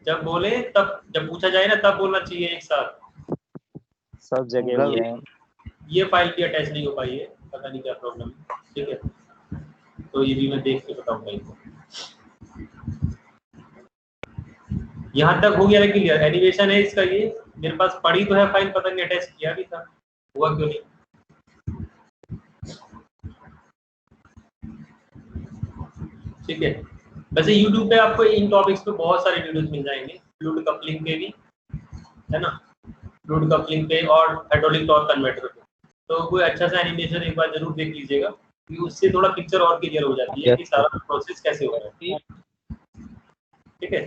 जब बोले तब, जब पूछा जाए ना तब बोलना चाहिए एक साथ। सब जगह हुए हैं। ये फाइल भी अटैच नहीं हो पाई है, पता नहीं क्या प्रॉब्लम है। ठीक है, तो ये भी मैं देख के बताऊंगा इनको। यहाँ तक हो गया है क्लियर। एनिमेशन है इसका, ये मेरे पास पड़ी तो है फाइल, पता नहीं अटैच किया भी था, हुआ क्यों नहीं। ठीक है, वैसे YouTube पे आपको इन टॉपिक्स पे बहुत सारे वीडियोस मिल जाएंगे, फ्लूइड कपलिंग पे भी है ना, फ्लूइड कपलिंग पे और हाइड्रोलिक टॉर्क कन्वर्टर पे। तो कोई अच्छा सा एनिमेशन एक बार जरूर देख लीजिएगा, कि उससे थोड़ा पिक्चर और क्लियर हो जाती है कि सारा प्रोसेस कैसे हो रहा है। ठीक है,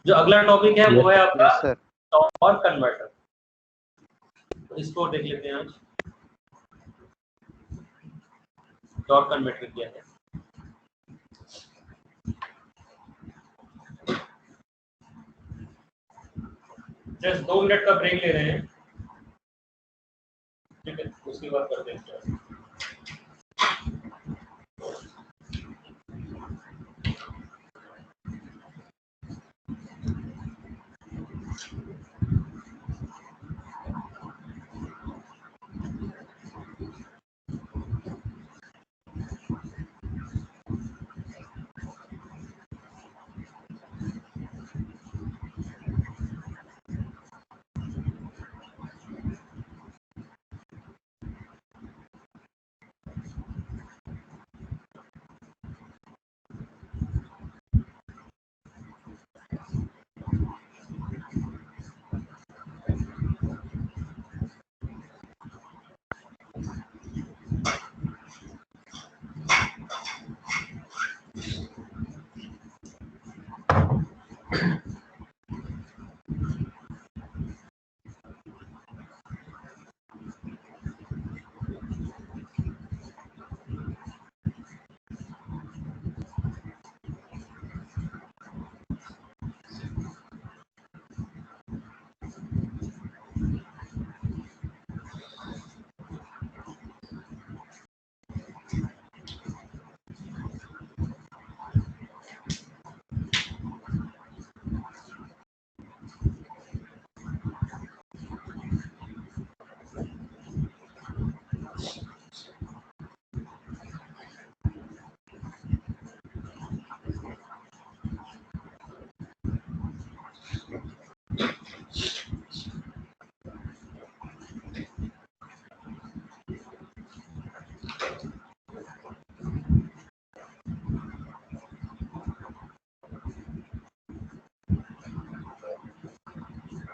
जो अगला टॉपिक है वो है आपका टॉर्क कन्वर्टर। तो इसको देख लेते हैं आज, टॉर्क कन्वर्टर क्या है। जस्ट 2 मिनट का ब्रेक ले रहे हैं, ठीक है, उसके बाद करते हैं स्टार्ट।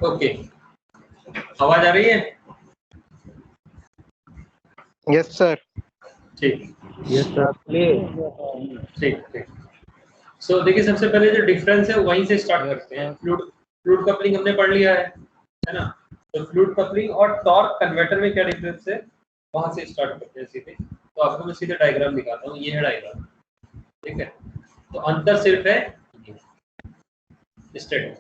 ओके, आवाज आ रही है? Yes sir. ठीक यस सर। ठीक ठीक। सो देखिए, सबसे पहले जो डिफरेंस है वहीं से स्टार्ट करते हैं। फ्लूइड कपलिंग हमने पढ़ लिया है ना। तो फ्लूइड कपलिंग और टॉर्क कन्वर्टर में क्या डिफरेंस है, वहां से स्टार्ट करते हैं सीधे। तो आपको मैं सीधे डायग्राम दिखाता हूँ, ये है डायग्राम, ठीक है। तो अंतर सिर्फ है स्टेटर,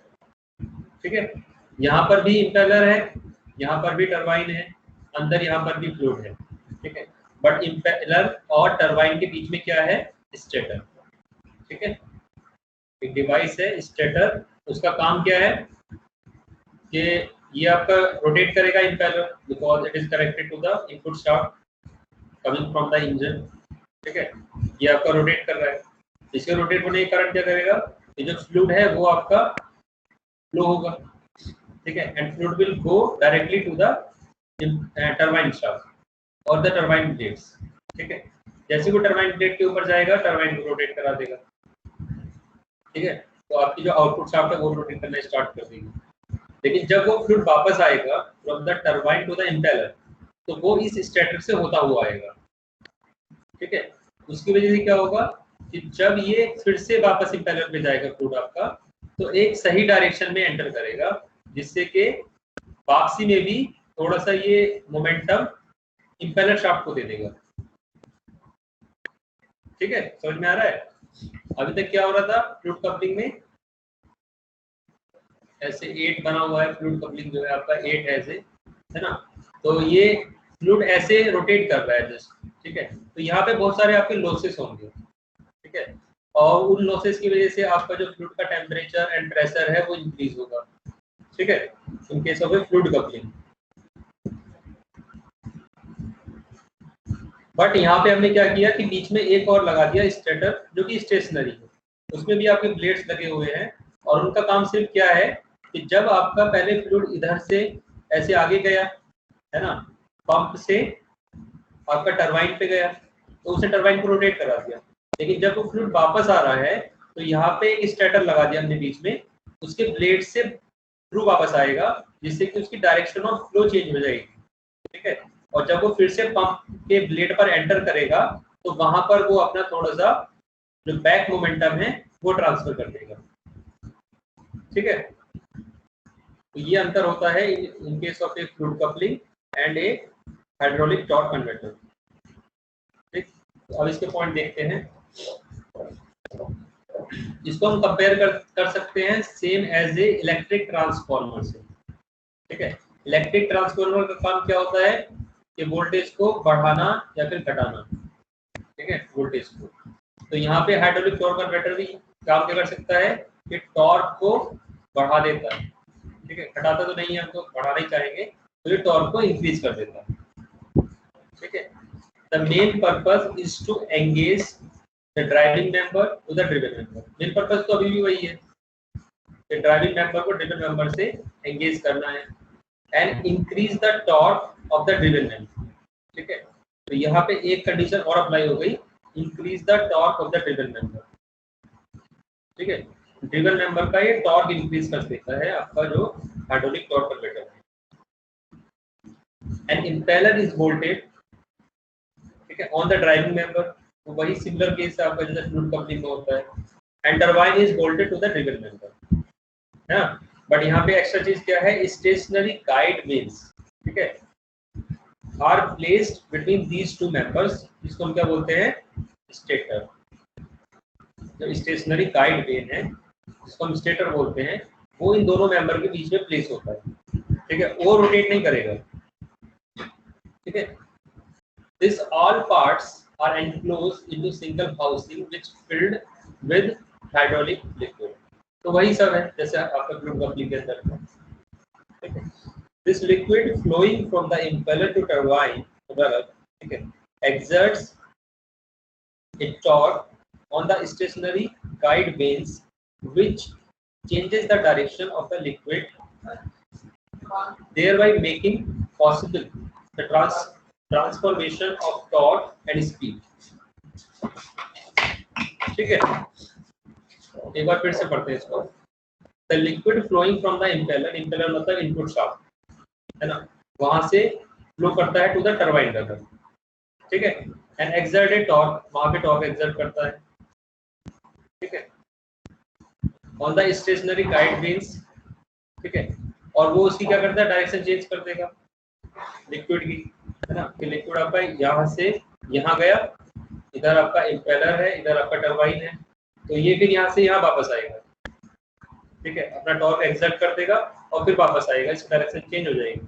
ठीक है। यहाँ पर भी इंपेलर है, यहाँ पर भी टरबाइन है, अंदर यहाँ पर भी फ्लूइड है, ठीक है। बट इंपेलर और टरबाइन के बीच में क्या है, स्टेटर, ठीक है। एक डिवाइस है स्टेटर, उसका काम क्या है कि ये आपका रोटेट करेगा impeller, because it is connected to the input shaft coming from the engine, ठीक है। ये आपका रोटेट कर रहा है, इसके रोटेट होने के कारण क्या करेगा, ये जो फ्लूइड है वो आपका फ्लो होगा, ठीक है। And fluid will go directly to the turbine shaft और द टरबाइन ब्लेड्स, ठीक है। जैसे वो टरबाइन ब्लेड के ऊपर जाएगा, टरबाइन को रोटेट करा देगा, ठीक है। तो आपकी जो आउटपुट शाफ्ट है वो रोटेट करना स्टार्ट कर देगी। लेकिन जब वो फ्लूइड वापस आएगा from the turbine to the impeller, तो वो इस स्टेटर से होता हुआ आएगा, ठीक है। उसकी वजह से क्या होगा कि जब ये फिर से वापस इंपेलर पे जाएगा फ्लूइड आपका, तो एक सही डायरेक्शन में एंटर करेगा, जिससे कि वापसी में भी थोड़ा सा ये मोमेंटम इंपेलर शाफ्ट को दे देगा, ठीक है। समझ में आ रहा है? अभी तक क्या हो रहा था फ्लूइड कपलिंग में, ऐसे 8 बना हुआ है, फ्लूइड कपलिंग जो है आपका 8 ऐसे है ना, तो ये फ्लूइड ऐसे रोटेट कर रहा है जस्ट, ठीक है। तो यहाँ पे बहुत सारे आपके लॉसेस होंगे, ठीक है, और उन लॉसेस की वजह से आपका जो फ्लूइड का टेम्परेचर एंड प्रेशर है वो इंक्रीज होगा, ठीक है, इन case of fluid coupling. But यहाँ पे हमने क्या किया कि बीच में एक और लगा दिया स्टेटर, जो कि स्टेशनरी है, उसमें भी आपके ब्लेड्स लगे हुए हैं, और उनका काम सिर्फ क्या है कि जब आपका पहले फ्लूइड इधर से ऐसे आगे गया है ना, पंप से आपका टरबाइन पे गया, तो उसे टरबाइन को रोटेट करा दिया, लेकिन जब वो फ्लूइड वापस आ रहा है तो यहाँ पे एक स्टेटर लगा दिया हमने बीच में, उसके ब्लेड से थ्रू वापस आएगा, जिससे कि उसकी डायरेक्शन ऑफ फ्लो चेंज हो जाएगी, ठीक है। और जब वो फिर से पंप के ब्लेड पर एंटर करेगा तो वहां पर वो अपना थोड़ा सा जो बैक मोमेंटम है वो ट्रांसफर कर देगा, ठीक है। तो ये अंतर होता है इन case of a fluid coupling and A hydraulic torque converter, ठीक। तो अब इसके पॉइंट देखते हैं। इसको हम कंपेयर कर सकते हैं same as a electric transformer से, ठीक है। इलेक्ट्रिक ट्रांसफार्मर का काम क्या होता है कि वोल्टेज को बढ़ाना या फिर घटाना, ठीक है, वोल्टेज को। तो यहाँ पे हाइड्रोलिक टॉर्क कन्वर्टर भी काम क्या कर सकता है कि टॉर्क को बढ़ा देता है, ठीक है, घटाता तो नहीं है, हम तो बढ़ाना ही चाहेंगे, तो ये टॉर्क को इंक्रीज कर देता है, ठीक है। The main purpose is to engage the driving member to the driven member. Main purpose तो अभी भी वही है कि ड्राइविंग मेंबर को ड्रिवन मेंबर से एंगेज करना है and increase the torque of the driven member, ठीक है। तो यहाँ पे एक कंडीशन और अप्लाई हो गई, increase the torque of the driven member, ठीक है। ड्रिवन मेंबर का ये टॉर्क इंक्रीज कर देता है आपका जो हाइड्रोलिक टॉर्क कन्वर्टर है। एंड इंपेलर इज बोल्टेड, ठीक है, ऑन द ड्राइविंग मेंबर, तो वही सिमिलर केस है आपका जैसे फ्लूइड कपलिंग में होता है। And turbine is bolted to the driven member, है ना। बट यहाँ पे एक्स्ट्रा चीज क्या है, स्टेशनरी गाइड व्हील्स, ठीक है, are placed between these two members, जिसको हम क्या बोलते हैं स्टेटर। जो स्टेशनरी गाइड व्हील है जिसको हम स्टेटर बोलते हैं, वो इन दोनों मेंबर के बीच में प्लेस होता है, ठीक है, वो रोटेट नहीं करेगा, ठीक है। This all parts are enclosed into single housing which filled with hydraulic liquid। तो वही सब है जैसे आपका फ्लूइड कपलिंग के अंदर है, ठीक है। This liquid flowing from the impeller to turbine, ठीक है, exerts a torque on the stationary guide vanes which changes the direction of the liquid, thereby making possible the transformation of torque and speed, ठीक है। एक बार फिर से पढ़ते हैं इसको। The liquid flowing from the impeller, impeller मतलब input shaft है ना, वहां से फ्लो करता है टू द टरबाइन रडर, ठीक है, एंड exert a torque, वहां पे टॉर्क एक्सर्ट करता है, ठीक है, on the stationary guide wheels, ठीक है, और वो उसकी क्या करता है डायरेक्शन चेंज कर देगा लिक्विड की, है ना, कि लिक्विड आपका यहाँ से यहाँ गया, इधर आपका इम्पेलर है, इधर आपका टरबाइन है, तो ये फिर यहाँ से यहाँ वापस आएगा, ठीक है, अपना टॉर्क एक्सर्ट कर देगा और फिर वापस आएगा, इसकी डायरेक्शन चेंज हो जाएगी,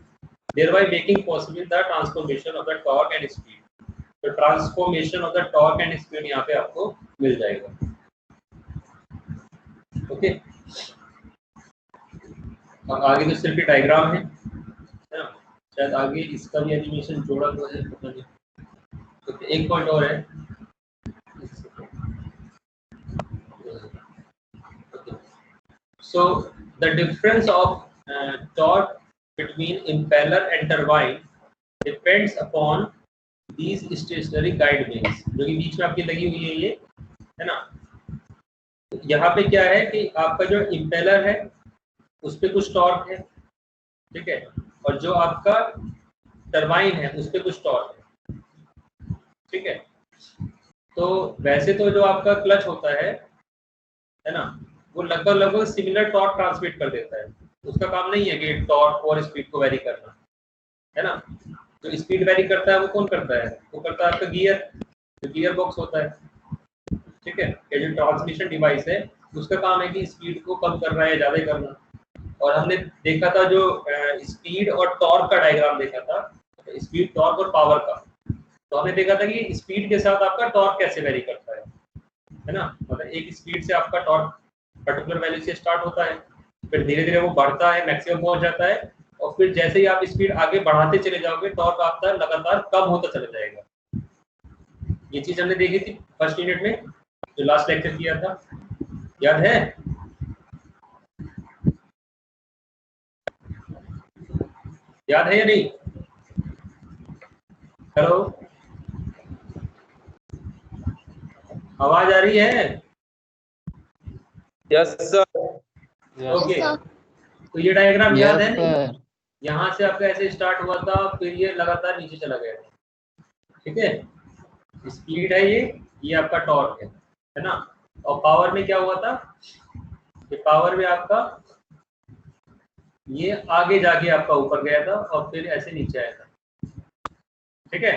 thereby making possible the transformation of the torque and speed। तो transformation of the torque and speed यहाँ पे आपको मिल जाएगा, ओके। अब आगे तो सिर्फ डायग्राम है ना, शायद आगे इसका भी एनिमेशन जोड़ा हुआ है, पता नहीं, तो एक पॉइंट और है, so the difference of torque between impeller and turbine depends upon these stationary guide vanes, जो कि बीच में आपकी लगी हुई है ये, है ना। यहाँ पे क्या है कि आपका जो इम्पेलर है उस पे कुछ टॉर्क है, ठीक है, और जो आपका टरबाइन है उस पर कुछ टॉर्क है, ठीक है। तो वैसे तो जो आपका क्लच होता है ना, वो लगभग सिमिलर टॉर्क ट्रांसमिट कर देता है। उसका काम नहीं है कि टॉर्क और स्पीड को वेरी करना, है ना। तो स्पीड वेरी करता है वो कौन करता है? वो करता है आपका गियर, जो गियर बॉक्स होता है, ठीक है। ये जो ट्रांसमिशन डिवाइस है उसका काम है कि स्पीड को कम करना है ज़्यादा करना। और हमने देखा था जो स्पीड और टॉर्क का डायग्राम देखा था, स्पीड, टॉर्क और पावर का। तो हमने देखा था कि स्पीड के साथ आपका टॉर्क कैसे वेरी करता है ना। मतलब एक स्पीड से आपका टॉर्क पर्टिकुलर वैल्यू से स्टार्ट होता है, फिर धीरे धीरे वो बढ़ता है, मैक्सिमम पहुंच जाता है, और फिर जैसे ही आप स्पीड आगे बढ़ाते चले जाओगे टॉर्क आपका लगातार कम होता चला जाएगा। ये चीज हमने देखी थी फर्स्ट यूनिट में जो लास्ट लेक्चर किया था, याद है? याद है या नहीं? हेलो, आवाज आ रही है? Yes sir. ओके, तो ये डायग्राम याद है? सर। यहाँ से आपका ऐसे स्टार्ट हुआ था, फिर ये लगातार नीचे चला गया, ठीक है। स्पीड है ये आपका टॉर्क है ना। और पावर में क्या हुआ था? ये पावर में आपका ये आगे जाके आपका ऊपर गया था और फिर ऐसे नीचे आया था, ठीक है।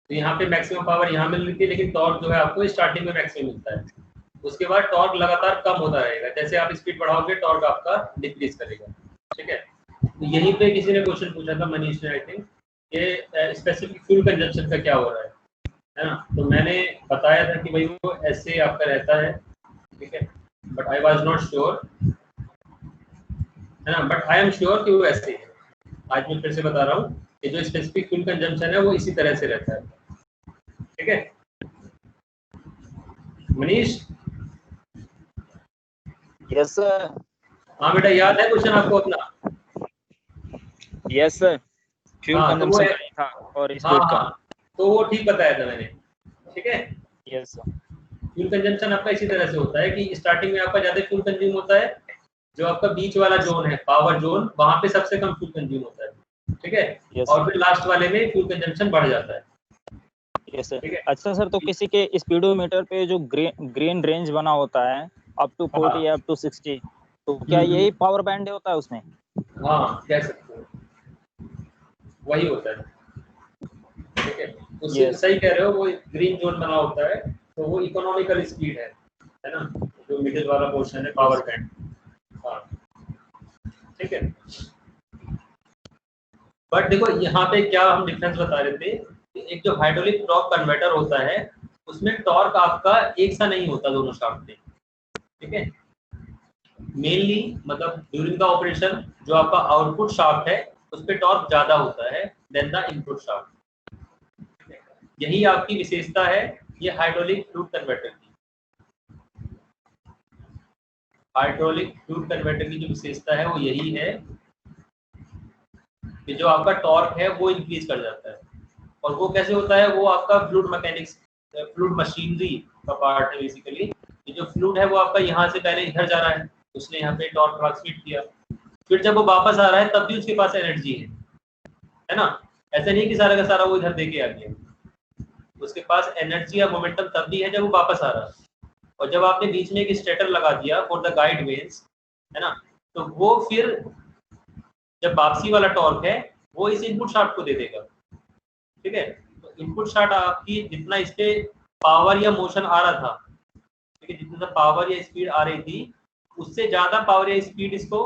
तो यहाँ पे मैक्सिमम पावर यहाँ मिल रही थी, लेकिन टॉर्क जो है आपको स्टार्टिंग में मैक्सिमम मिलता है। उसके बाद टॉर्क लगातार कम होता रहेगा, जैसे आप स्पीड बढ़ाओगे टॉर्क आपका डिक्रीज करेगा, ठीक है। तो यहीं पे किसी ने क्वेश्चन पूछा था, मनीष ने आई थिंक, ये स्पेसिफिक फ्यूल कंजप्शन का क्या हो रहा है ना। तो मैंने बताया था कि भाई वो ऐसे आपका रहता है, ठीक है, but I was not sure, है ना, बट आई एम श्योर कि वो ऐसे है। आज मैं फिर से बता रहा हूँ कि जो स्पेसिफिक फ्यूल कंजम्पशन है वो इसी तरह से रहता है, ठीक है। मनीष? Yes sir. हाँ बेटा, याद है क्वेश्चन आपको अपना? यस सर, फ्यूल हाँ, तो वो कंजम्पशन था और हाँ स्पीड का। हाँ, तो वो ठीक बताया था मैंने, ठीक है। Yes sir. फ्यूल कंजम्पशन आपका इसी तरह से होता है कि स्टार्टिंग में आपका ज्यादा फ्यूल कंज्यूम होता है, जो आपका बीच वाला जोन है पावर जोन, वहां पे सबसे कम फ्यूल कंज्यूम होता है, ठीक है। Yes, और फिर लास्ट वाले में फ्यूल कंजम्पशन बढ़ जाता है, यस सर। ठीक है। अच्छा सर, तो किसी के स्पीडोमीटर पे जो ग्रीन रेंज बना होता है अप टू 40 या अप टू 60, तो क्या यही पावर बैंड होता है उसमें? हाँ, कह सकते हो, वही होता है, ठीक है। उससे Yes. सही कह रहे हो, वो ग्रीन जोन बना होता है, तो वो इकोनॉमिकल स्पीड है ना, जो मिडिल वाला पोर्शन है पावर बैंड। हाँ, ठीक है। बट देखो यहाँ पे क्या हम डिफरेंस बता रहे थे कि एक जो हाइड्रोलिक टॉर्क कन्वर्टर होता है उसमें टॉर्क आपका एक सा नहीं होता दोनों शाफ्ट में, ठीक है। मेनली मतलब ड्यूरिंग द ऑपरेशन जो आपका आउटपुट शाफ्ट है उस पे टॉर्क ज्यादा होता है देन द इनपुट शाफ्ट। यही आपकी विशेषता है ये हाइड्रोलिक फ्लूइड कन्वर्टर की। हाइड्रोलिक फ्लूइड कन्वर्टर की जो विशेषता है वो यही है कि जो आपका टॉर्क है वो इंक्रीज कर जाता है। और वो कैसे होता है? वो आपका फ्लूइड मैकेनिक्स, फ्लूइड मशीनरी का पार्ट है बेसिकली। ये जो फ्लूइड है वो आपका यहाँ से पहले इधर जा रहा है, उसने यहाँ पे टॉर्क ट्रांसमिट किया, फिर जब वो वापस आ रहा है तब भी उसके पास एनर्जी है ना। ऐसा नहीं कि सारा का सारा वो इधर दे के आ गया, उसके पास एनर्जी या मोमेंटम तब भी है जब वो वापस आ रहा है। और जब आपने बीच में एक स्टेटर लगा दिया फॉर द गाइड वेन्स, है ना, तो वो फिर जब वापसी वाला टॉर्क है वो इस इनपुट शाफ्ट को दे देगा, ठीक है। तो इनपुट शाफ्ट आपकी जितना इस पे पावर या मोशन आ रहा था, ठीक है, जितना पावर या स्पीड आ रही थी उससे ज्यादा पावर या स्पीड इसको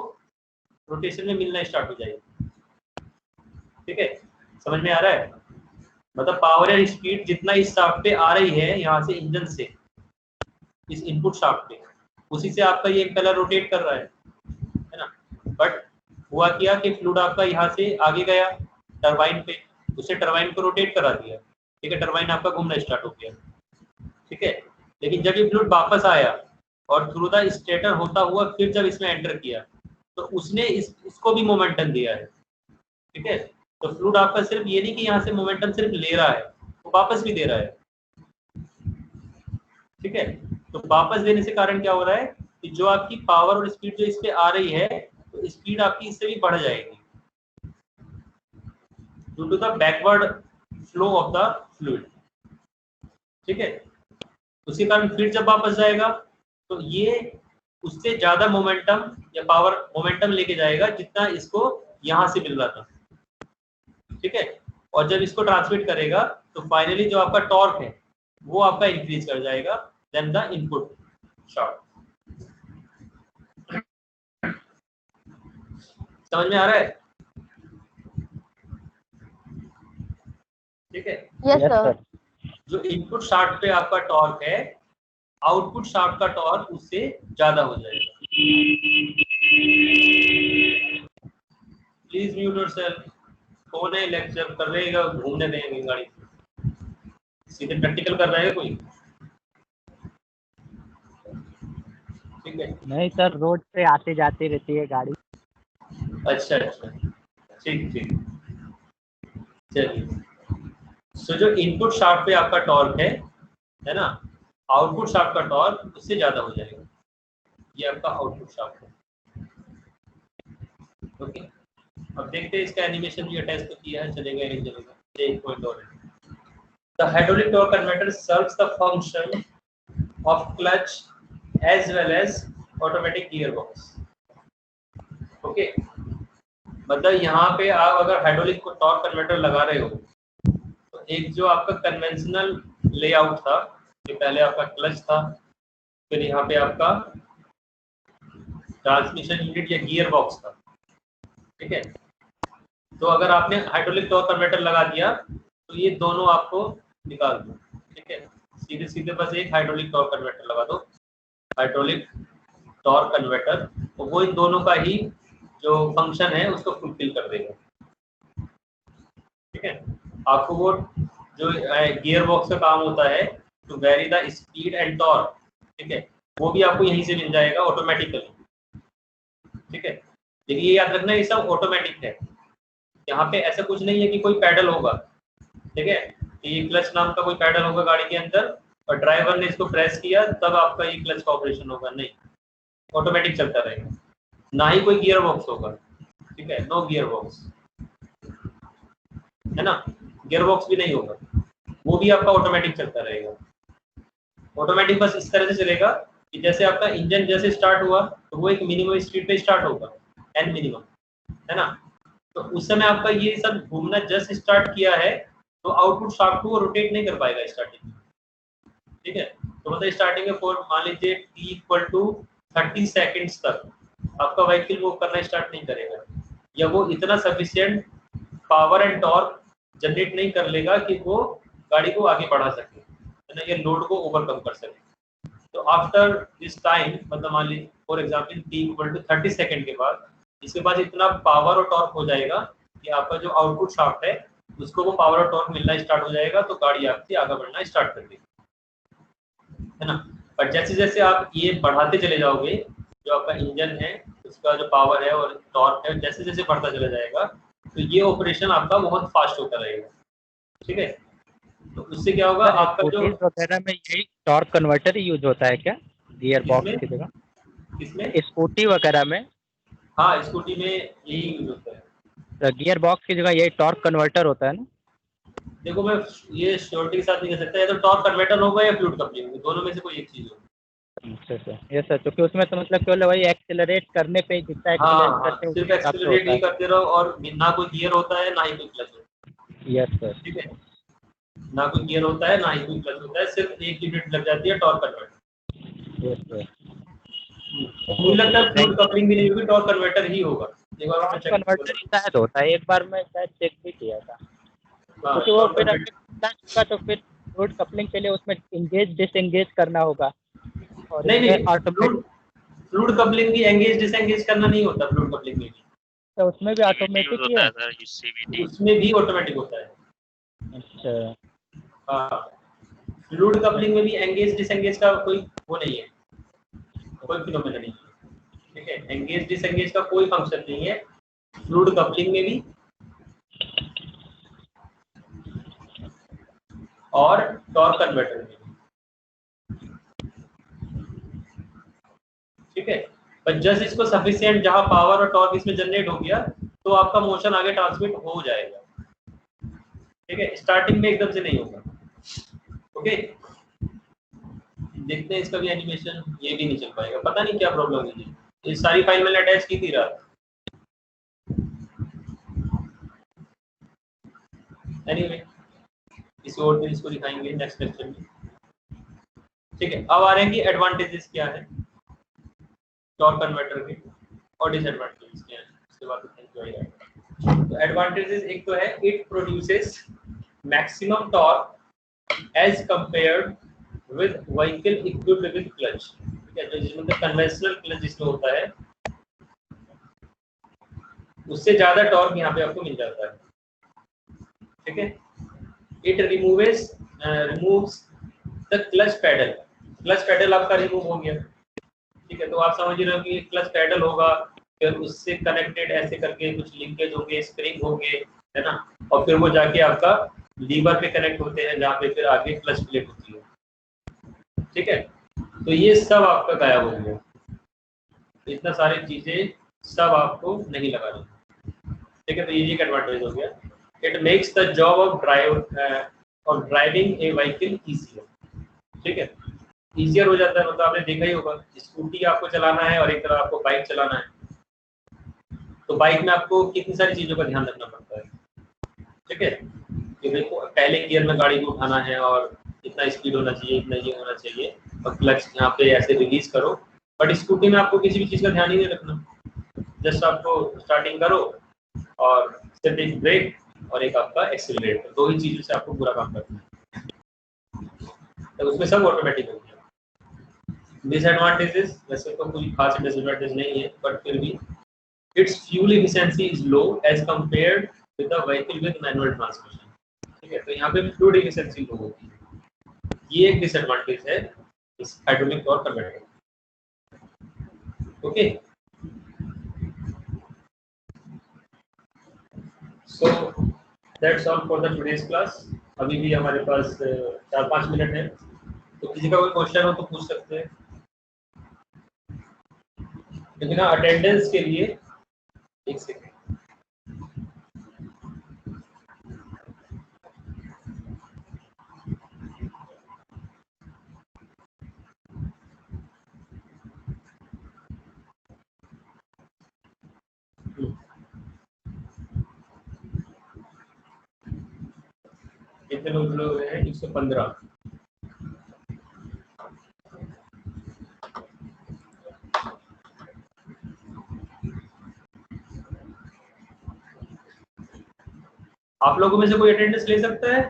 रोटेशन में मिलना स्टार्ट हो जाएगी, ठीक है। समझ में आ रहा है? मतलब पावर या स्पीड जितना इस शाफ्ट पे आ रही है यहाँ से इंजन से इस इनपुट शाफ्ट पे, उसी से आपका ये इम्पेलर रोटेट कर रहा है ना। बट हुआ क्या कि फ्लूइड आपका यहाँ से आगे गया टरबाइन पे, उससे टरबाइन को रोटेट करा दिया, ठीक है, टरबाइन आपका घूमना स्टार्ट हो गया, ठीक है। लेकिन जब ये फ्लूइड वापस आया और थ्रू द स्टेटर होता हुआ फिर जब इसमें एंटर किया तो उसने इसको भी मोमेंटम दिया है, ठीक है। तो फ्लूइड आपका सिर्फ ये नहीं कि यहाँ से मोमेंटम सिर्फ ले रहा है, वो वापस भी दे रहा है, ठीक है। तो वापस देने से कारण क्या हो रहा है कि जो आपकी पावर और स्पीड जो इस पे आ रही है तो स्पीड आपकी इससे भी बढ़ जाएगी, due to the backward flow of the fluid. ठीक है, उसके कारण फिर जब वापस जाएगा तो ये उससे ज्यादा मोमेंटम या पावर मोमेंटम लेके जाएगा जितना इसको यहां से मिल रहा था। ठीक है, और जब इसको ट्रांसमिट करेगा तो फाइनली जो आपका टॉर्क है वो आपका इंक्रीज कर जाएगा देन द इनपुट शॉट। समझ में आ रहा है? ठीक है, यस सर। जो इनपुट शाफ्ट पे आपका टॉर्क है, आउटपुट शाफ्ट का टॉर्क उससे ज्यादा हो जाएगा। Please mute yourself. कौन है लेक्चर कर रहेगा, घूमने देंगे गाड़ी सीधे प्रैक्टिकल कर रहा है कोई? ठीक है, नहीं सर, रोड पे आते जाते रहती है गाड़ी। अच्छा अच्छा, ठीक ठीक, चलिए। सो जो इनपुट शाफ्ट पे आपका टॉर्क है ना, आउटपुट शाफ्ट का टॉर्क उससे ज्यादा हो जाएगा। ये आपका आउटपुट शाफ्ट है। ओके, अब देखते हैं इसका एनिमेशन भी अटैच तो किया है, चलेगा नहीं चलेगा। एक पॉइंट और है, the hydraulic torque converter serves the function of clutch as well as automatic gearbox. Okay, मतलब यहाँ पे आप अगर हाइड्रोलिक टॉर्क कन्वर्टर लगा रहे हो तो एक जो आपका कन्वेंशनल लेआउट था कि पहले आपका क्लच था, फिर यहाँ पे आपका ट्रांसमिशन यूनिट या गियर बॉक्स था। ठीक है, तो अगर आपने हाइड्रोलिक टॉर्क कन्वर्टर लगा दिया तो ये दोनों आपको निकाल दो। ठीक है, सीधे सीधे बस एक हाइड्रोलिक टॉर्क कन्वर्टर लगा दो, हाइड्रोलिक टॉर्क कन्वर्टर, तो वो इन दोनों का ही जो फंक्शन है उसको फुलफिल कर देगा। ठीक है, आपको वो जो गियर बॉक्स का काम होता है to vary the speed and torque, ठीक है, वो भी आपको यहीं से मिल जाएगा ऑटोमेटिकली। ठीक है, लेकिन ये याद रखना ये सब ऑटोमेटिक है, यहाँ पे ऐसा कुछ नहीं है कि कोई पैडल होगा। ठीक है, ये क्लच नाम का कोई पैडल होगा गाड़ी के अंदर और ड्राइवर ने इसको प्रेस किया तब आपका ये क्लच का ऑपरेशन होगा, नहीं, ऑटोमेटिक चलता रहेगा। ना ही कोई गियर बॉक्स होगा। ठीक है, नो गियर बॉक्स, है ना, गियर बॉक्स भी नहीं होगा, वो भी आपका ऑटोमेटिक चलता रहेगा। ऑटोमेटिक बस इस तरह से चलेगा कि जैसे आपका इंजन जैसे स्टार्ट हुआ तो वो एक मिनिमम स्पीड पे स्टार्ट होगा, एन मिनिमम, है ना, तो उस समय आपका ये सब घूमना जस्ट स्टार्ट किया है तो आउटपुट शाफ्ट को रोटेट नहीं कर पाएगा स्टार्टिंग में। ठीक है, तो मतलब स्टार्टिंग में फॉर मान लीजिए t इक्वल टू 30 सेकेंड्स तक आपका व्हीकल मूव करना स्टार्ट नहीं करेगा, या वो इतना sufficient power and torque generate नहीं कर लेगा कि वो गाड़ी को आगे बढ़ा सके, है ना, ये लोड को ओवरकम कर सके। तो आफ्टर दिस टाइम, मतलब मान लीजिए for example t equal to 30 second के बाद इसके बाद इतना पावर और टॉर्क हो जाएगा कि आपका जो आउटपुट शाफ्ट है उसको वो पावर और टॉर्क मिलना स्टार्ट हो जाएगा, तो गाड़ी आपकी आगे बढ़ना स्टार्ट कर देगी, है ना। पर जैसे जैसे आप ये बढ़ाते चले जाओगे, जो आपका इंजन है उसका जो पावर है और टॉर्क है जैसे जैसे बढ़ता चला जाएगा तो ये ऑपरेशन आपका बहुत फास्ट होता रहेगा। ठीक है, तो उससे क्या होगा, आपका जो वगैरह में यही टॉर्क कन्वर्टर ही यूज होता है क्या, गियर बॉक्स की जगह? किसमें? स्कूटी वगैरह में? हाँ, स्कूटी में यही यूज होता है। तो गियर बॉक्स की जगह यही टॉर्क कन्वर्टर होता है ना? देखो मैं ये श्योरिटी के साथ नहीं कह सकता, या तो टॉर्क कन्वर्टर होगा या फ्लूइड कपलिंग, दोनों में से कोई एक चीज होगी। अच्छा अच्छा, यस सर, क्योंकि उसमें तो मतलब केवल वही एक्सेलरेट करने पे जितना एक्सेलरेट करते हैं सिर्फ एक्सेलरेट ही करते रहो और ना कोई गियर होता है ना ही कोई क्लच होता है। Yes sir. ठीक है, ना कोई गियर होता है ना ही कोई क्लच होता है, सिर्फ एक यूनिट लग जाती है टॉर्क कन्वर्टर। Yes sir. मुझे लगता है फ्लूइड कपलिंग भी नहीं होगी, टॉर्क कन्वर्टर ही होगा। एक बार मैं चेक कन्वर्टर ही शायद होता है, एक बार मैं शायद चेक भी किया था, क्योंकि वो फिर का तो फिर फ्लूइड कपलिंग के लिए उसमें इंगेज डिसएंगेज करना होगा। और नहीं फ्लूइड कपलिंग भी एंगेज डिसएंगेज करना नहीं होता, फ्लूइड कपलिंग में भी तो उसमें भी ऑटोमेटिक ही है, उसमें भी ऑटोमेटिक होता है। अच्छा, हाँ, फ्लूइड कपलिंग में भी एंगेज डिसएंगेज का कोई वो नहीं है, कोई फिनोमेना नहीं है। ठीक है, एंगेज डिसएंगेज का कोई फंक्शन नहीं है फ्लूइड कपलिंग में भी और टॉर्क कन्वर्टर में भी। ठीक है, पर जस्ट इसको सफिशिएंट जहां पावर और टॉर्क इसमें जनरेट हो गया तो आपका मोशन आगे ट्रांसमिट हो जाएगा। ठीक है, स्टार्टिंग में एकदम से नहीं होगा। ओके, देखते हैं इसका भी एनिमेशन, ये भी नहीं चल पाएगा, पता नहीं क्या प्रॉब्लम है। ये सारी फाइल मैंने अटैच की थी रात। एनीवे इसी और दिन इसको दिखाएंगे नेक्स्ट लेक्चर में। ठीक है, अब आ रहे हैं कि एडवांटेजेस क्या है टॉर्क कन्वर्टर के और डिसएडवांटेजेस क्या है, उसके बाद एंजॉय करेंगे। तो एडवांटेजेस एक तो है it produces maximum torque as compared with vehicle equipped with clutch. ठीक है, जो जिसमें कन्वेंशनल क्लच जिसमें होता है उससे ज्यादा टॉर्क यहाँ पे आपको मिल जाता है। ठीक है, it removes the clutch pedal. Clutch pedal आपका रिमूव हो गया। ठीक है, तो आप समझ रहे हो कि क्लच पेडल होगा, फिर उससे कनेक्टेड ऐसे करके कुछ लिंकेज होंगे, स्प्रिंग होंगे, है ना, और फिर वो जाके आपका लीवर पे कनेक्ट होते हैं जहाँ पे फिर आगे क्लच प्लेट होती है। ठीक है, तो ये सब आपका गायब हो गया, इतना सारी चीजें सब आपको नहीं लगानी। ठीक है, तो ये एक एडवांटेज हो गया। It makes the job of driving A vehicle easier. ठीक है, ईजियर हो जाता है, मतलब आपने देखा ही होगा, स्कूटी आपको चलाना है और एक तरह आपको बाइक चलाना है, तो बाइक में आपको कितनी सारी चीजों का ध्यान रखना पड़ता है। ठीक है, कि देखो पहले गियर में गाड़ी को उठाना है और इतना स्पीड होना चाहिए, इतना ये होना चाहिए, और क्लच यहाँ पे ऐसे रिलीज करो। बट स्कूटी में आपको किसी भी चीज का ध्यान ही नहीं रखना, जस्ट आपको स्टार्टिंग करो और सिर्फ एक ब्रेक और एक आपका एक्सीलरेटर, दो ही चीजों से आपको पूरा काम करना है, तो उसमें सब ऑटोमेटिक हो गया। डिसएडवांटेजेस वैसे तो कोई खास डिसएडवांटेज नहीं है, बट फिर भी its fuel efficiency is low as compared with the vehicle with manual transmission. ठीक है, तो यहाँ पे फ्यूल एफिशिएंसी लो होती है, ये एक डिसएडवांटेज है इस hydraulic torque converter. Okay, so that's all for the today's class. अभी भी हमारे पास 4-5 मिनट है, तो किसी का कोई क्वेश्चन हो तो पूछ सकते हैं, लेकिन अटेंडेंस के लिए एक सेकेंड। कितने लोग जुड़े हुए हैं? 115। आप लोगों में से कोई अटेंडेंस ले सकता है?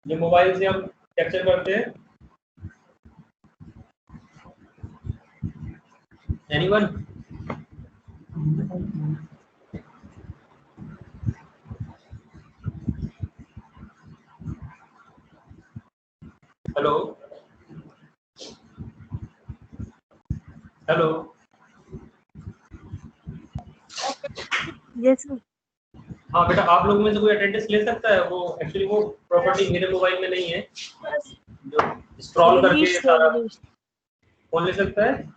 जो मोबाइल से हम कैप्चर करते हैं, anyone? Hello hello, yes sir. हाँ बेटा, आप लोगों में से कोई अटेंडेंस ले सकता है? वो एक्चुअली वो प्रॉपर्टी मेरे मोबाइल में नहीं है, जो स्क्रॉल करके सारा कौन ले सकता है?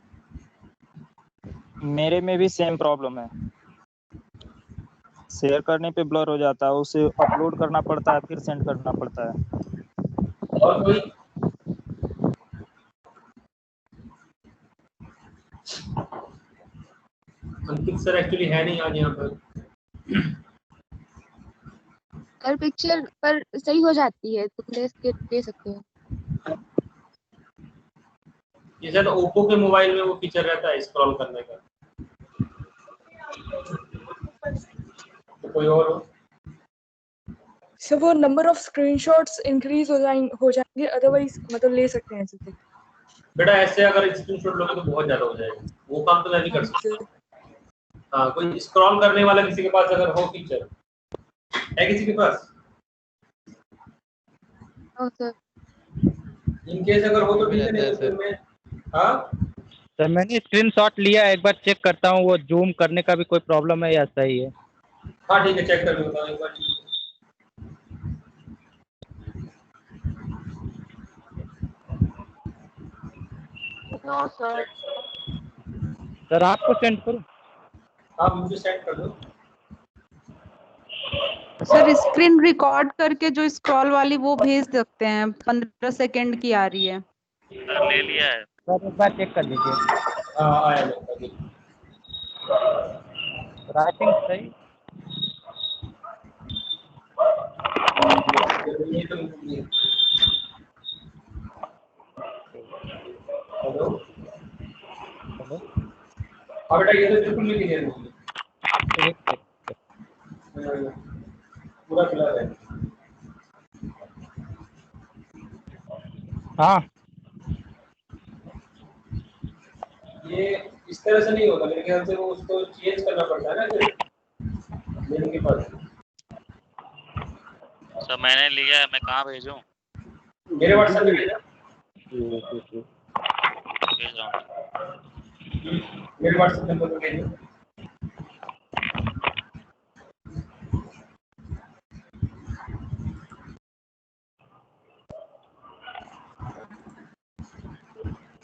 मेरे में भी सेम प्रॉब्लम है, शेयर करने पे ब्लर हो जाता है, उसे अपलोड करना पड़ता है, फिर सेंड करना पड़ता है। और कोई? अंकित सर एक्चुअली है नहीं आज यहाँ पर। कल पिक्चर पर सही हो जाती है तो ले सकते हैं। ये शायद ओप्पो के मोबाइल में वो फीचर रहता है स्क्रॉल करने का, तो कोई और हो? सर वो नंबर ऑफ स्क्रीनशॉट्स इंक्रीज हो जाएंगे, अदरवाइज मतलब ले सकते हैं ऐसे। बेटा ऐसे अगर स्क्रीनशॉट लोगे तो बहुत ज्यादा हो जाएगा, वो काम तो मैं भी कर सकता हूँ। हाँ, कोई स्क्रॉल करने वाला किसी के पास अगर हो फीचर है किसी के पास? सर इन केस अगर हो तो ठीक है, नहीं तो फिर मैं हाँ सर मैंने स्क्रीनशॉट लिया, एक बार चेक करता हूँ वो जूम करने का भी कोई प्रॉब्लम है या सही है। हाँ ठीक है, चेक कर लेता हूँ एक बार। No sir. सर आपको सेंड करूँ? आप मुझे सेंड कर दो। सर स्क्रीन रिकॉर्ड करके जो स्क्रॉल वाली वो भेज सकते हैं, 15 सेकंड की आ रही है। सर ले लिया है। सर एक बार चेक कर लीजिए। हाँ आया मेरे पास। राइटिंग सही। हेलो हेलो हाँ बेटा ये तो बिल्कुल नहीं क्लियर है, एक सेकंड। पूरा क्लियर है। हाँ ये इस तरह से नहीं होता मेरे ख्याल से, वो उसको चेंज करना पड़ता है ना फिर मेरे के पास। सर मैंने लिया है, मैं कहाँ भेजूं? मेरे व्हाट्सएप पे भेजा, भेज रहा हूँ। मेरे व्हाट्सएप नंबर पे भेजो।